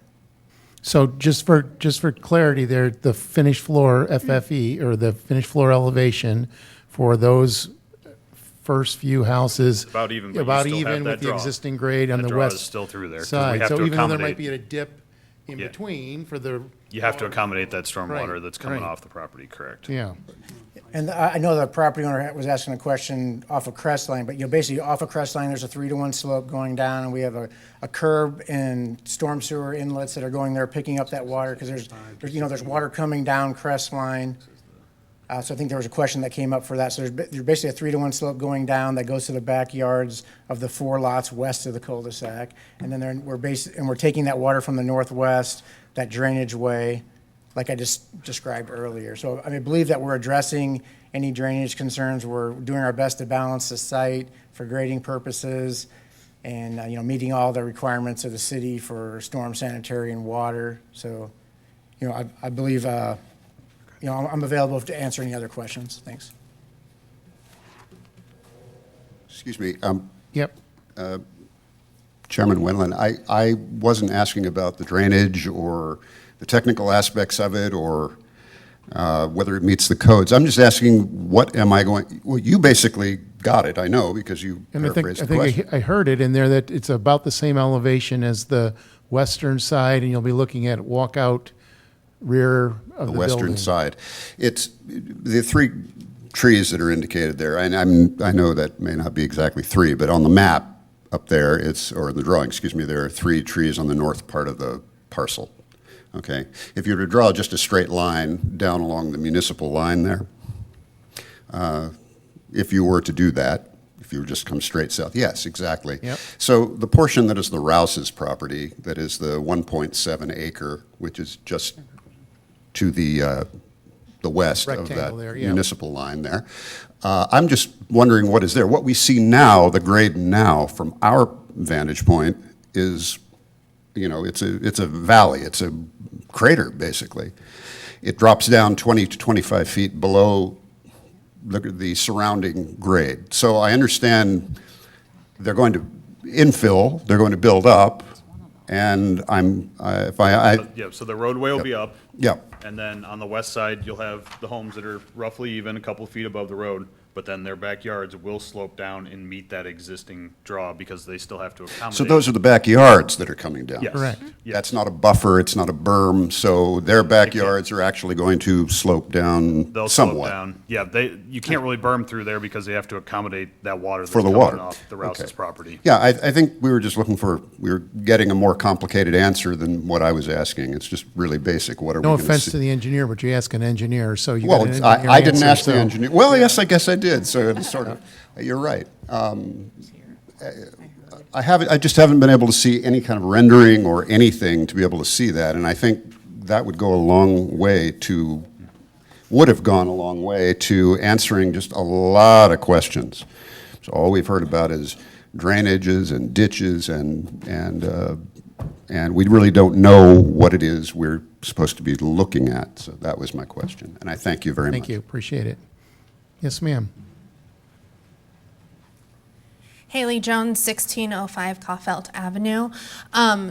Speaker 1: So just for clarity there, the finished floor FFE, or the finished floor elevation for those first few houses.
Speaker 7: About even, but you still have that
Speaker 1: with the
Speaker 7: draw.
Speaker 1: existing grade on
Speaker 7: That
Speaker 1: the
Speaker 7: draw is
Speaker 1: west
Speaker 7: still through there, 'cause we
Speaker 1: side.
Speaker 7: have
Speaker 1: So
Speaker 7: to
Speaker 1: even though there might
Speaker 7: accommodate-
Speaker 1: be a dip in
Speaker 7: Yeah.
Speaker 1: between for the.
Speaker 7: You have to accommodate that stormwater
Speaker 1: Right,
Speaker 7: that's coming
Speaker 1: right.
Speaker 7: off the property, correct?
Speaker 1: Yeah.
Speaker 14: And I know the property owner was asking a question off of Crestline, but basically off of Crestline, there's a 3-to-1 slope going down, and we have a curb and storm sewer inlets that are going there, picking up that water, because there's water coming down Crestline. So I think there was a question that came up for that. So there's basically a 3-to-1 slope going down that goes to the backyards of the 4 lots west of the cul-de-sac. And then we're taking that water from the northwest, that drainage way, like I just described earlier. So I believe that we're addressing any drainage concerns. We're doing our best to balance the site for grading purposes and, meeting all the requirements of the city for storm sanitary and water. So, I believe, I'm available to answer any other questions. Thanks.
Speaker 20: Excuse me.
Speaker 1: Yep.
Speaker 20: Chairman Wendland, I wasn't asking about the drainage or the technical aspects of it or whether it meets the codes. I'm just asking, what am I going, well, you basically got it, I know, because you
Speaker 1: And I
Speaker 20: paraphrased
Speaker 1: think
Speaker 20: the question.
Speaker 1: I heard it in there that it's about the same elevation as the western side, and you'll be looking at walkout rear of the
Speaker 20: western
Speaker 1: building.
Speaker 20: side. It's the 3 trees that are indicated there, and I know that may not be exactly 3, but on the map up there, or in the drawing, excuse me, there are 3 trees on the north part of the parcel. okay? If you were to draw just a straight line down along the municipal line there, if you were to do that, if you were just come straight south, yes, exactly.
Speaker 1: Yep.
Speaker 20: So the portion that is the Rouse's property, that is the 1.7 acre, which is just to the west of that
Speaker 1: Rectangle there, yeah.
Speaker 20: municipal line there. I'm just wondering what is there. What we see now, the grade now, from our vantage point, is, you know, it's a valley. It's a crater, basically. It drops down 20 to 25 feet below the surrounding grade. So I understand they're going to infill, they're going to build up, and
Speaker 7: Yeah, so the roadway will be up.
Speaker 20: Yep.
Speaker 7: And then on the west side, you'll have the homes that are roughly even, a couple feet above the road, but then their backyards will slope down and meet that existing draw because they still have to accommodate.
Speaker 20: So those are the backyards that are coming down?
Speaker 7: Yes.
Speaker 1: Correct.
Speaker 7: Yes.
Speaker 20: That's not a buffer, it's not a berm, so their backyards are actually going to slope down
Speaker 7: They'll
Speaker 20: somewhat?
Speaker 7: slope down. Yeah, you can't really berm through there because they have to accommodate that water that's
Speaker 20: For the
Speaker 7: coming
Speaker 20: water.
Speaker 7: off the Rouse's
Speaker 20: Okay.
Speaker 7: property.
Speaker 20: Yeah, I think we were just we were getting a more complicated answer than what I was asking. It's just really basic. What are we
Speaker 1: No
Speaker 20: going to see?
Speaker 1: offense to the engiiner, but you ask an engineer, so you got
Speaker 20: Well,
Speaker 1: an engineer
Speaker 20: I didn't
Speaker 1: answer,
Speaker 20: ask the
Speaker 1: so-
Speaker 20: engineer. Well, yes, I guess I did, so it's sort of, you're right. I just haven't been able to see any kind of rendering or anything to be able to see that, and I think that would have gone a long way to answering just a lot of questions. So all we've heard about is drainages and ditches, and we really don't know what it is we're supposed to be looking at. So that was my question, and I thank you very much.
Speaker 1: Thank you, appreciate it. Yes, ma'am.
Speaker 21: Haley Jones, 1605 Caulfield Avenue.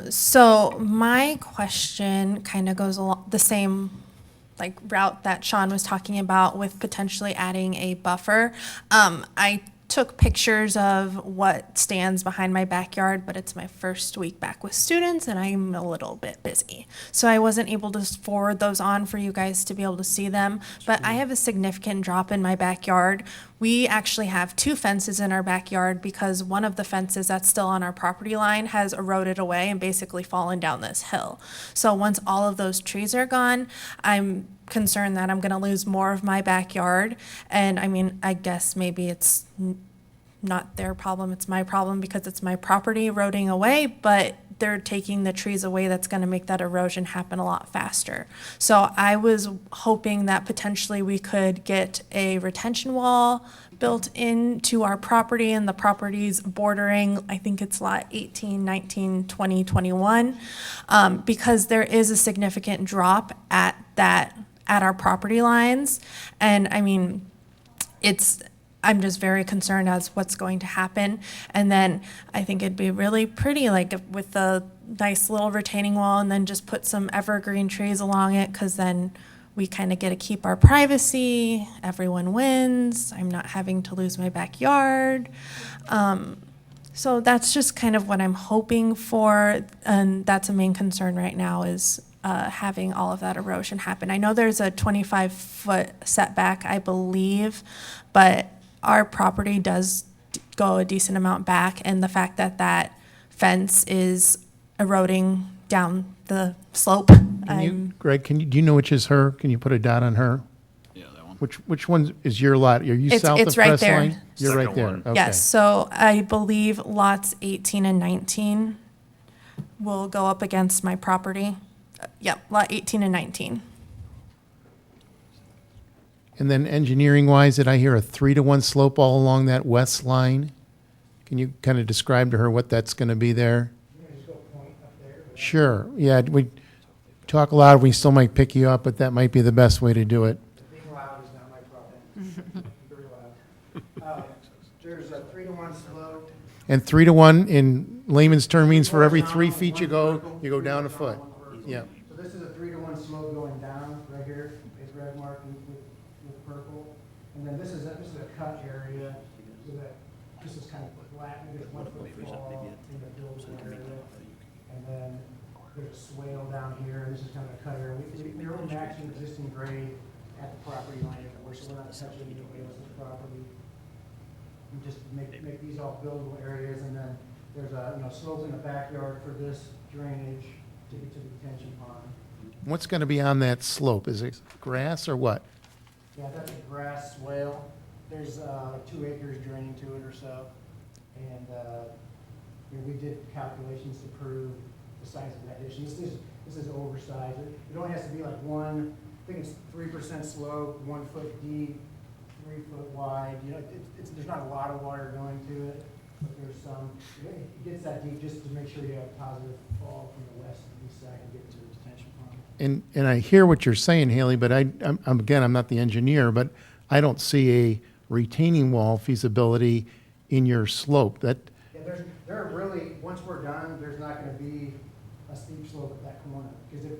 Speaker 21: So my question kind of goes along the same route that Sean was talking about with potentially adding a buffer. I took pictures of what stands behind my backyard, but it's my first week back with students and I'm a little bit busy. So I wasn't able to forward those on for you guys to be able to see them, but I have a significant drop in my backyard. We actually have two fences in our backyard because one of the fences that's still on our property line has eroded away and basically fallen down this hill. So once all of those trees are gone, I'm concerned that I'm going to lose more of my backyard. And I mean, I guess maybe it's not their problem, it's my problem because it's my property eroding away, but they're taking the trees away that's going to make that erosion happen a lot faster. So I was hoping that potentially we could get a retention wall built into our property, and the properties bordering, I think it's lot 18, 19, 20, 21, because there is a significant drop at our property lines. And I mean, I'm just very concerned as what's going to happen. And then I think it'd be really pretty, with a nice little retaining wall, and then just put some evergreen trees along it, because then we kind of get to keep our privacy. Everyone wins. I'm not having to lose my backyard. So that's just kind of what I'm hoping for, and that's a main concern right now is having all of that erosion happen. I know there's a 25-foot setback, I believe, but our property does go a decent amount back, and the fact that that fence is eroding down the slope.
Speaker 1: Greg, do you know which is her? Can you put a dot on her?
Speaker 7: Yeah, that one.
Speaker 1: Which one is your lot? Are you south of
Speaker 21: It's right there.
Speaker 1: Crestline? You're right there, okay.
Speaker 21: Yes, so I believe lots 18 and 19 will go up against my property. Yep, lot 18 and 19.
Speaker 1: And then engineering-wise, did I hear a 3-to-1 slope all along that west line? Can you kind of describe to her what that's going to be there? Sure, yeah, we talk loud, we still might pick you up, but that might be the best way to do it.
Speaker 14: Being loud is not my problem. Very loud. There's a 3-to-1 slope.
Speaker 1: And 3-to-1 in layman's term means for every 3 feet you go down a foot. Yeah.
Speaker 14: So this is a 3-to-1 slope going down right here. It's red marked with purple. And then this is a cut area. So that this is kind of flat. There's 1 foot fall in the buildable area. And then there's a swale down here. And this is kind of a cut area. We're matching existing grade at the property line, so we're not touching anybody else's property. And just make these all buildable areas. And then there's a slope in the backyard for this drainage to get to the detention pond.
Speaker 1: What's going to be on that slope? Is it grass or what?
Speaker 14: Yeah, that's a grass swale. There's like 2 acres draining to it or so. And we did calculations to prove the size of that addition. This is oversized. It only has to be like I think it's 3% slope, 1 foot deep, 3 foot wide. You know, there's not a lot of water going to it, but there's some. It gets that deep just to make sure you have positive fall from the west and east side and get to the detention pond.
Speaker 1: And I hear what you're saying, Haley, but I'm not the engineer, but I don't see a retaining wall feasibility in your slope. That,
Speaker 14: Yeah, there are really, once we're done, there's not going to be a steep slope at that corner. Because if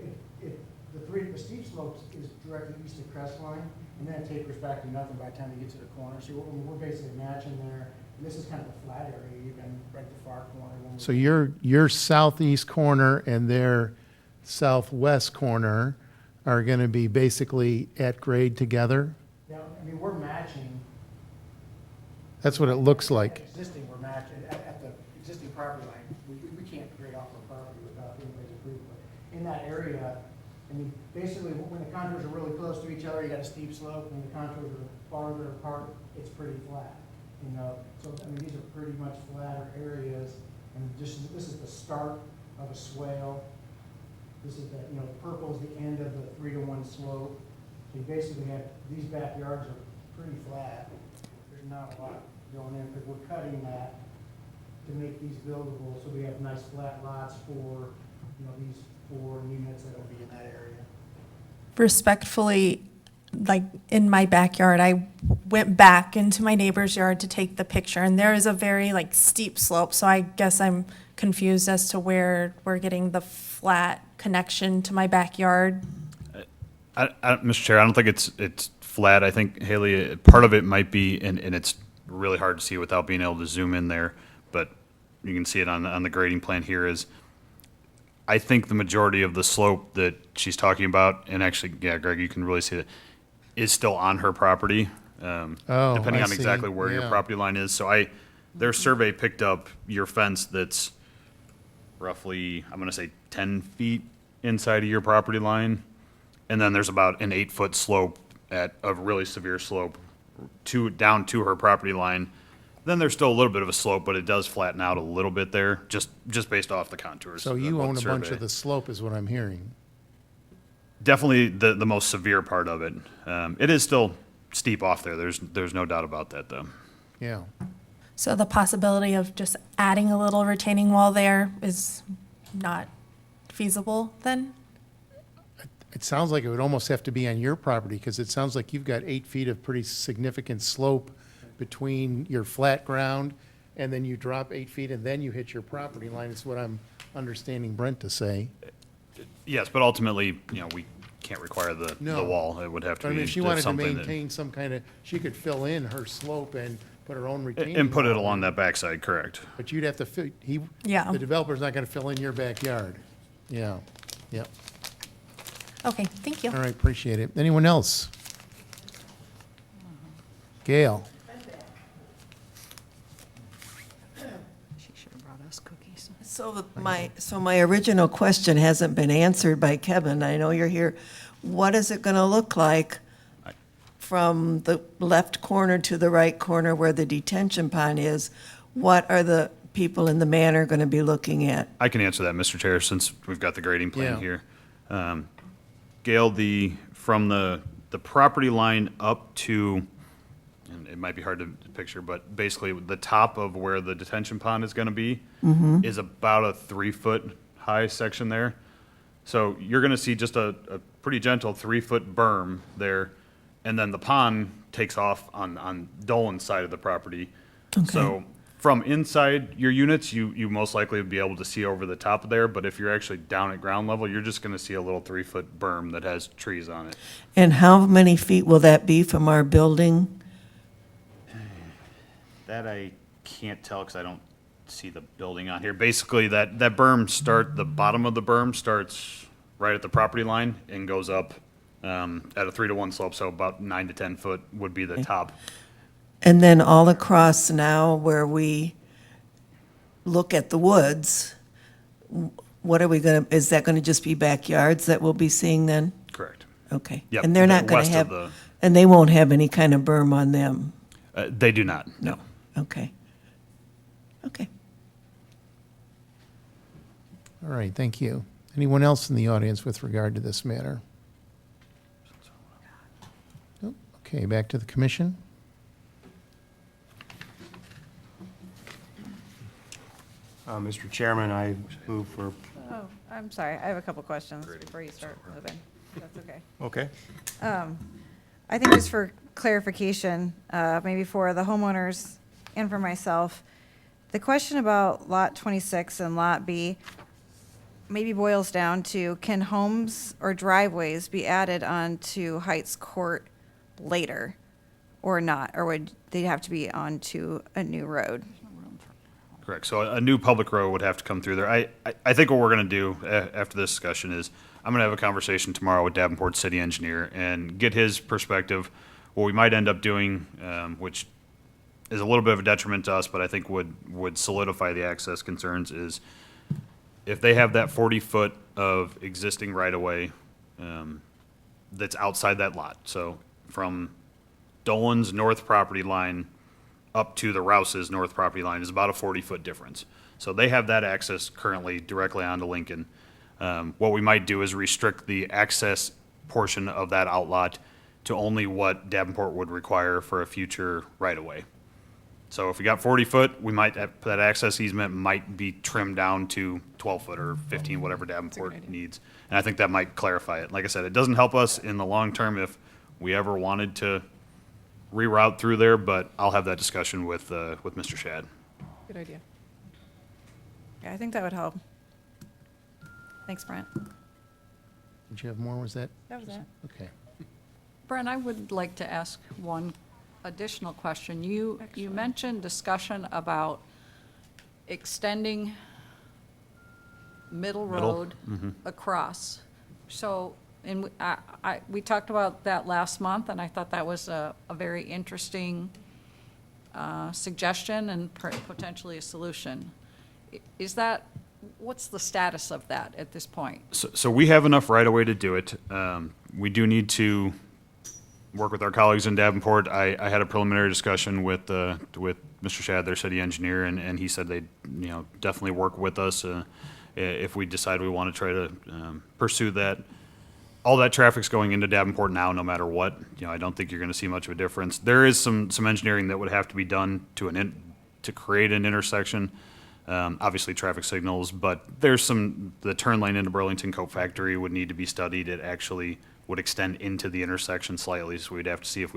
Speaker 14: the steep slope is directly east of crest line, and then it tapers back to nothing by the time you get to the corner. So we're basically matching there. And this is kind of a flat area, even right at the far corner.
Speaker 1: so your southeast corner and their southwest corner are going to be basically at grade together?
Speaker 14: Yeah, I mean, we're matching.
Speaker 1: That's what it looks like.
Speaker 14: Existing, we're matching. At the existing property line, we can't grade off our property without anybody's approval. But in that area, I mean, basically, when the contours are really close to each other, you got a steep slope. When the contours are farther apart, it's pretty flat. You know, so I mean, these are pretty much flatter areas. And this is the start of a swale. This is the, you know, purple is the end of the 3-to-1 slope. So you basically have, these backyards are pretty flat. There's not a lot going in, because we're cutting that to make these buildable, so we have nice flat lots for, you know, these 4 units that'll be in that area.
Speaker 21: Respectfully, like in my backyard, I went back into my neighbor's yard to take the picture, and there is a very like steep slope. So I guess I'm confused as to where we're getting the flat connection to my backyard.
Speaker 7: Mr. Chair, I don't think it's flat. I think, Haley, part of it might be, and it's really hard to see without being able to zoom in there, but you can see it on the grading plan here, is I think the majority of the slope that she's talking about, and actually, yeah, Greg, you can really see that, is still on her property, depending
Speaker 1: I
Speaker 7: on
Speaker 1: see.
Speaker 7: exactly where your
Speaker 1: Yeah.
Speaker 7: property line is. So their survey picked up your fence that's roughly, I'm going to say 10 feet inside of your property line. And then there's about an 8-foot slope at a really severe slope down to her property line. Then there's still a little bit of a slope, but it does flatten out a little bit there, just based off the contours.
Speaker 1: So
Speaker 7: of
Speaker 1: you
Speaker 7: the
Speaker 1: own a bunch
Speaker 7: survey.
Speaker 1: of the slope is what I'm hearing.
Speaker 7: Definitely the most severe part of it. It is still steep off there. There's no doubt about that, though.
Speaker 1: Yeah.
Speaker 21: So the possibility of just adding a little retaining wall there is not feasible then?
Speaker 1: It sounds like it would almost have to be on your property, because it sounds like you've got 8 feet of pretty significant slope between your flat ground, and then you drop 8 feet, and then you hit your property line. It's what I'm understanding Brent to say.
Speaker 7: Yes, but ultimately, you know, we can't require the
Speaker 1: No.
Speaker 7: wall. It would have to
Speaker 1: But I
Speaker 7: be
Speaker 1: mean, if she wanted to
Speaker 7: something
Speaker 1: maintain some kind of, she could fill in her slope and put her own retaining
Speaker 7: and put it
Speaker 1: wall
Speaker 7: along
Speaker 1: in.
Speaker 7: that backside, correct?
Speaker 1: But you'd have to,
Speaker 21: Yeah.
Speaker 1: the developer's not gonna fill in your backyard. Yeah, yeah.
Speaker 21: Okay, thank you.
Speaker 1: All right, appreciate it. Anyone else? Gail?
Speaker 9: She should have brought us cookies.
Speaker 16: So my original question hasn't been answered by Kevin. I know you're here. What is it going to look like from the left corner to the right corner where the detention pond is? What are the people in the manor going to be looking at?
Speaker 7: I can answer that, Mr. Chair, since we've got the grading plan
Speaker 1: Yeah.
Speaker 7: here. Gail, from the property line up to, and it might be hard to picture, but basically the top of where the detention pond is going to be is about a 3-foot high section there. So you're going to see just a pretty gentle 3-foot berm there, and then the pond takes off on Dolan's side of the property. So from inside your units, you most likely would be able to see over the top of there, but if you're actually down at ground level, you're just going to see a little 3-foot berm that has trees on it.
Speaker 16: And how many feet will that be from our building?
Speaker 7: That I can't tell because I don't see the building on here. Basically, that berm the bottom of the berm starts right at the property line and goes up at a 3-to-1 slope, so about 9 to 10 foot would be the top.
Speaker 16: And then all across now where we look at the woods, what are we going to, is that going to just be backyards that we'll be seeing then?
Speaker 7: Correct.
Speaker 16: Okay.
Speaker 7: Yep,
Speaker 16: And they're
Speaker 7: the
Speaker 16: not going
Speaker 7: west
Speaker 16: to
Speaker 7: of
Speaker 16: have,
Speaker 7: the-
Speaker 16: and they won't have any kind of berm on them?
Speaker 7: They do not, no.
Speaker 16: Okay. Okay.
Speaker 1: All right, thank you. Anyone else in the audience with regard to this matter? Nope. Okay, back to the commission.
Speaker 11: Mr. Chairman, I move for,
Speaker 8: Oh, I'm sorry, I have a couple questions before you start moving, if that's okay.
Speaker 11: okay.
Speaker 8: I think just for clarification, maybe for the homeowners and for myself, the question about Lot 26 and Lot B maybe boils down to, can homes or driveways be added onto Heights Court later or not? Or would they have to be onto a new road?
Speaker 7: Correct. So a new public road would have to come through there. I think what we're going to do after this discussion is I'm going to have a conversation tomorrow with Davenport's city engineer and get his perspective. What we might end up doing, which is a little bit of a detriment to us, but I think would solidify the access concerns, is if they have that 40-foot of existing right-of-way that's outside that lot. So from Dolan's north property line up to the Rouse's north property line is about a 40-foot difference. So they have that access currently directly onto Lincoln. What we might do is restrict the access portion of that outlot to only what Davenport would require for a future right-of-way. So if we got 40 foot, we might, that access easement might be trimmed down to 12 foot or 15, whatever Davenport needs. And I think that might clarify it. Like I said, it doesn't help us in the long term if we ever wanted to reroute through there, but I'll have that discussion with Mr. Shad.
Speaker 8: Good idea. Yeah, I think that would help. Thanks, Brent.
Speaker 1: Did you have more? Was that?
Speaker 8: That was it.
Speaker 1: Okay.
Speaker 4: Brent, I would like to ask one additional question. You mentioned discussion about extending Middle Road across. So, and we talked about that last month, and I thought that was a very interesting suggestion and potentially a solution. Is that, what's the status of that at this point?
Speaker 7: So we have enough right-of-way to do it. We do need to work with our colleagues in Davenport. I had a preliminary discussion with Mr. Shad, their city engineer, and he said they'd, definitely work with us if we decide we want to try to pursue that. All that traffic's going into Davenport now, no matter what. I don't think you're going to see much of a difference. There is some engineering that would have to be done to create an intersection. Obviously traffic signals, but there's the turn lane into Burlington Coat Factory would need to be studied. It actually would extend into the intersection slightly, so we'd have to see if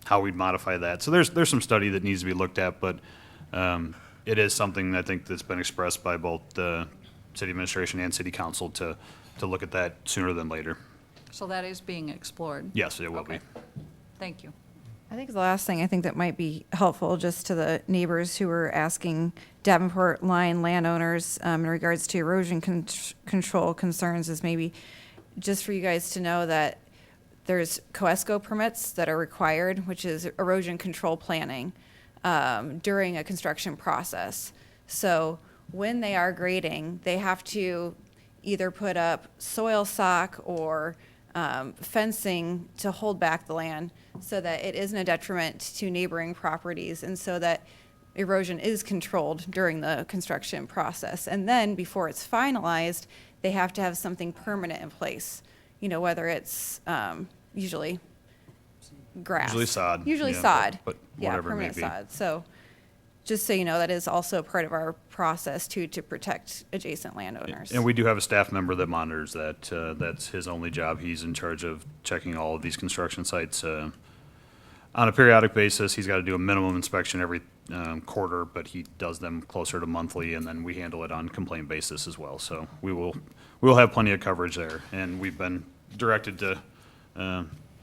Speaker 7: how we'd modify that. So there's some study that needs to be looked at, but it is something I think that's been expressed by both the city administration and city council to look at that sooner than later.
Speaker 4: So that is being explored?
Speaker 7: Yes, it will be.
Speaker 4: Thank you.
Speaker 8: I think the last thing I think that might be helpful just to the neighbors who were asking Davenport line landowners in regards to erosion control concerns is maybe just for you guys to know that there's COESCO permits that are required, which is erosion control planning during a construction process. So when they are grading, they have to either put up soil sock or fencing to hold back the land so that it isn't a detriment to neighboring properties and so that erosion is controlled during the construction process. And then before it's finalized, they have to have something permanent in place, whether it's usually grass.
Speaker 7: Usually sod.
Speaker 8: Usually
Speaker 7: yeah,
Speaker 8: sod.
Speaker 7: But
Speaker 8: Yeah,
Speaker 7: whatever it may
Speaker 8: permanent
Speaker 7: be.
Speaker 8: sod. So just so you know, that is also part of our process too, to protect adjacent landowners.
Speaker 7: And we do have a staff member that monitors that. That's his only job. He's in charge of checking all of these construction sites on a periodic basis. He's got to do a minimum inspection every quarter, but he does them closer to monthly, and then we handle it on complaint basis as well. So we will have plenty of coverage there, and we've been directed to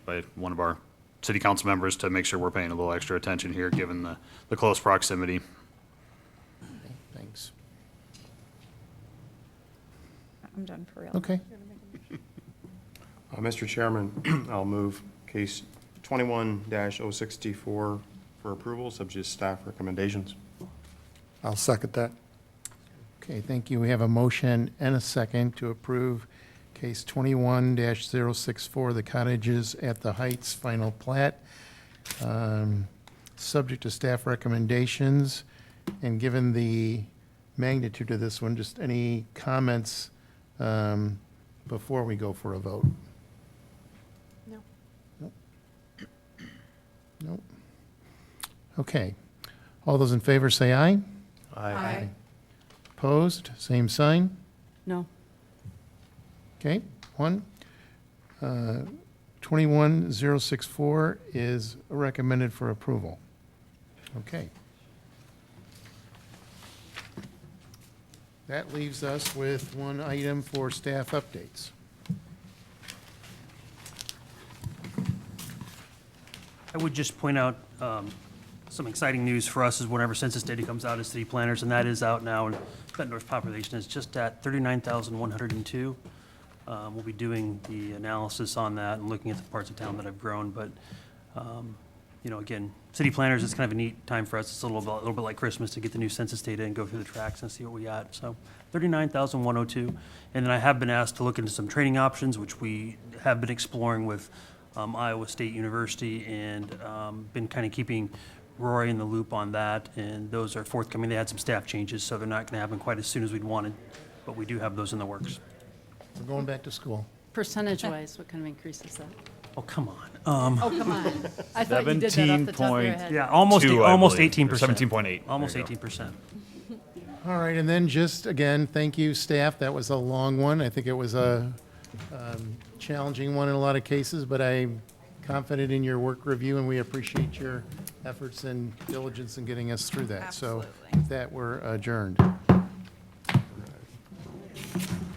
Speaker 7: by one of our city council members to make sure we're paying a little extra attention here, given the close proximity.
Speaker 1: Thanks.
Speaker 8: I'm done for real.
Speaker 1: Okay.
Speaker 11: Mr. Chairman, I'll move case 21-064 for approval, subject to staff recommendations.
Speaker 10: I'll second that.
Speaker 1: Okay, thank you. We have a motion and a second to approve case 21-064, the cottages at the Heights final plat, subject to staff recommendations. And given the magnitude of this one, just any comments before we go for a vote?
Speaker 3: No.
Speaker 1: Nope. Nope. Okay. All those in favor say aye.
Speaker 3: Aye.
Speaker 1: Opposed? Same sign.
Speaker 9: No.
Speaker 1: Okay, one. 21064 is recommended for approval. Okay. That leaves us with one item for staff updates.
Speaker 6: I would just point out some exciting news for us is whenever census data comes out as city planners, and that is out now, and Bettendorf's population is just at 39,102. We'll be doing the analysis on that and looking at the parts of town that have grown, but, you know, again, city planners is kind of a neat time for us. It's a little bit like Christmas to get the new census data and go through the tracks and see what we got. So 39,102. And then I have been asked to look into some training options, which we have been exploring with Iowa State University, and been kind of keeping Roy in the loop on that, and those are forthcoming. They had some staff changes, so they're not going to happen quite as soon as we'd wanted, but we do have those in the works.
Speaker 1: We're going back to school.
Speaker 9: Percentage-wise, what kind of increase is that?
Speaker 6: Oh, come on.
Speaker 9: Oh, come on. I thought you did that off the top of your head.
Speaker 6: Yeah, almost
Speaker 7: 2, I
Speaker 6: almost
Speaker 7: believe,
Speaker 6: 18%.
Speaker 7: or 17.8.
Speaker 6: Almost
Speaker 7: There you go.
Speaker 6: 18%.
Speaker 1: All right, and then just, again, thank you, staff. That was a long one. I think it was a challenging one in a lot of cases, but I'm confident in your work review, and we appreciate your efforts and diligence in getting us through that. So
Speaker 8: Absolutely.
Speaker 1: with that, we're adjourned.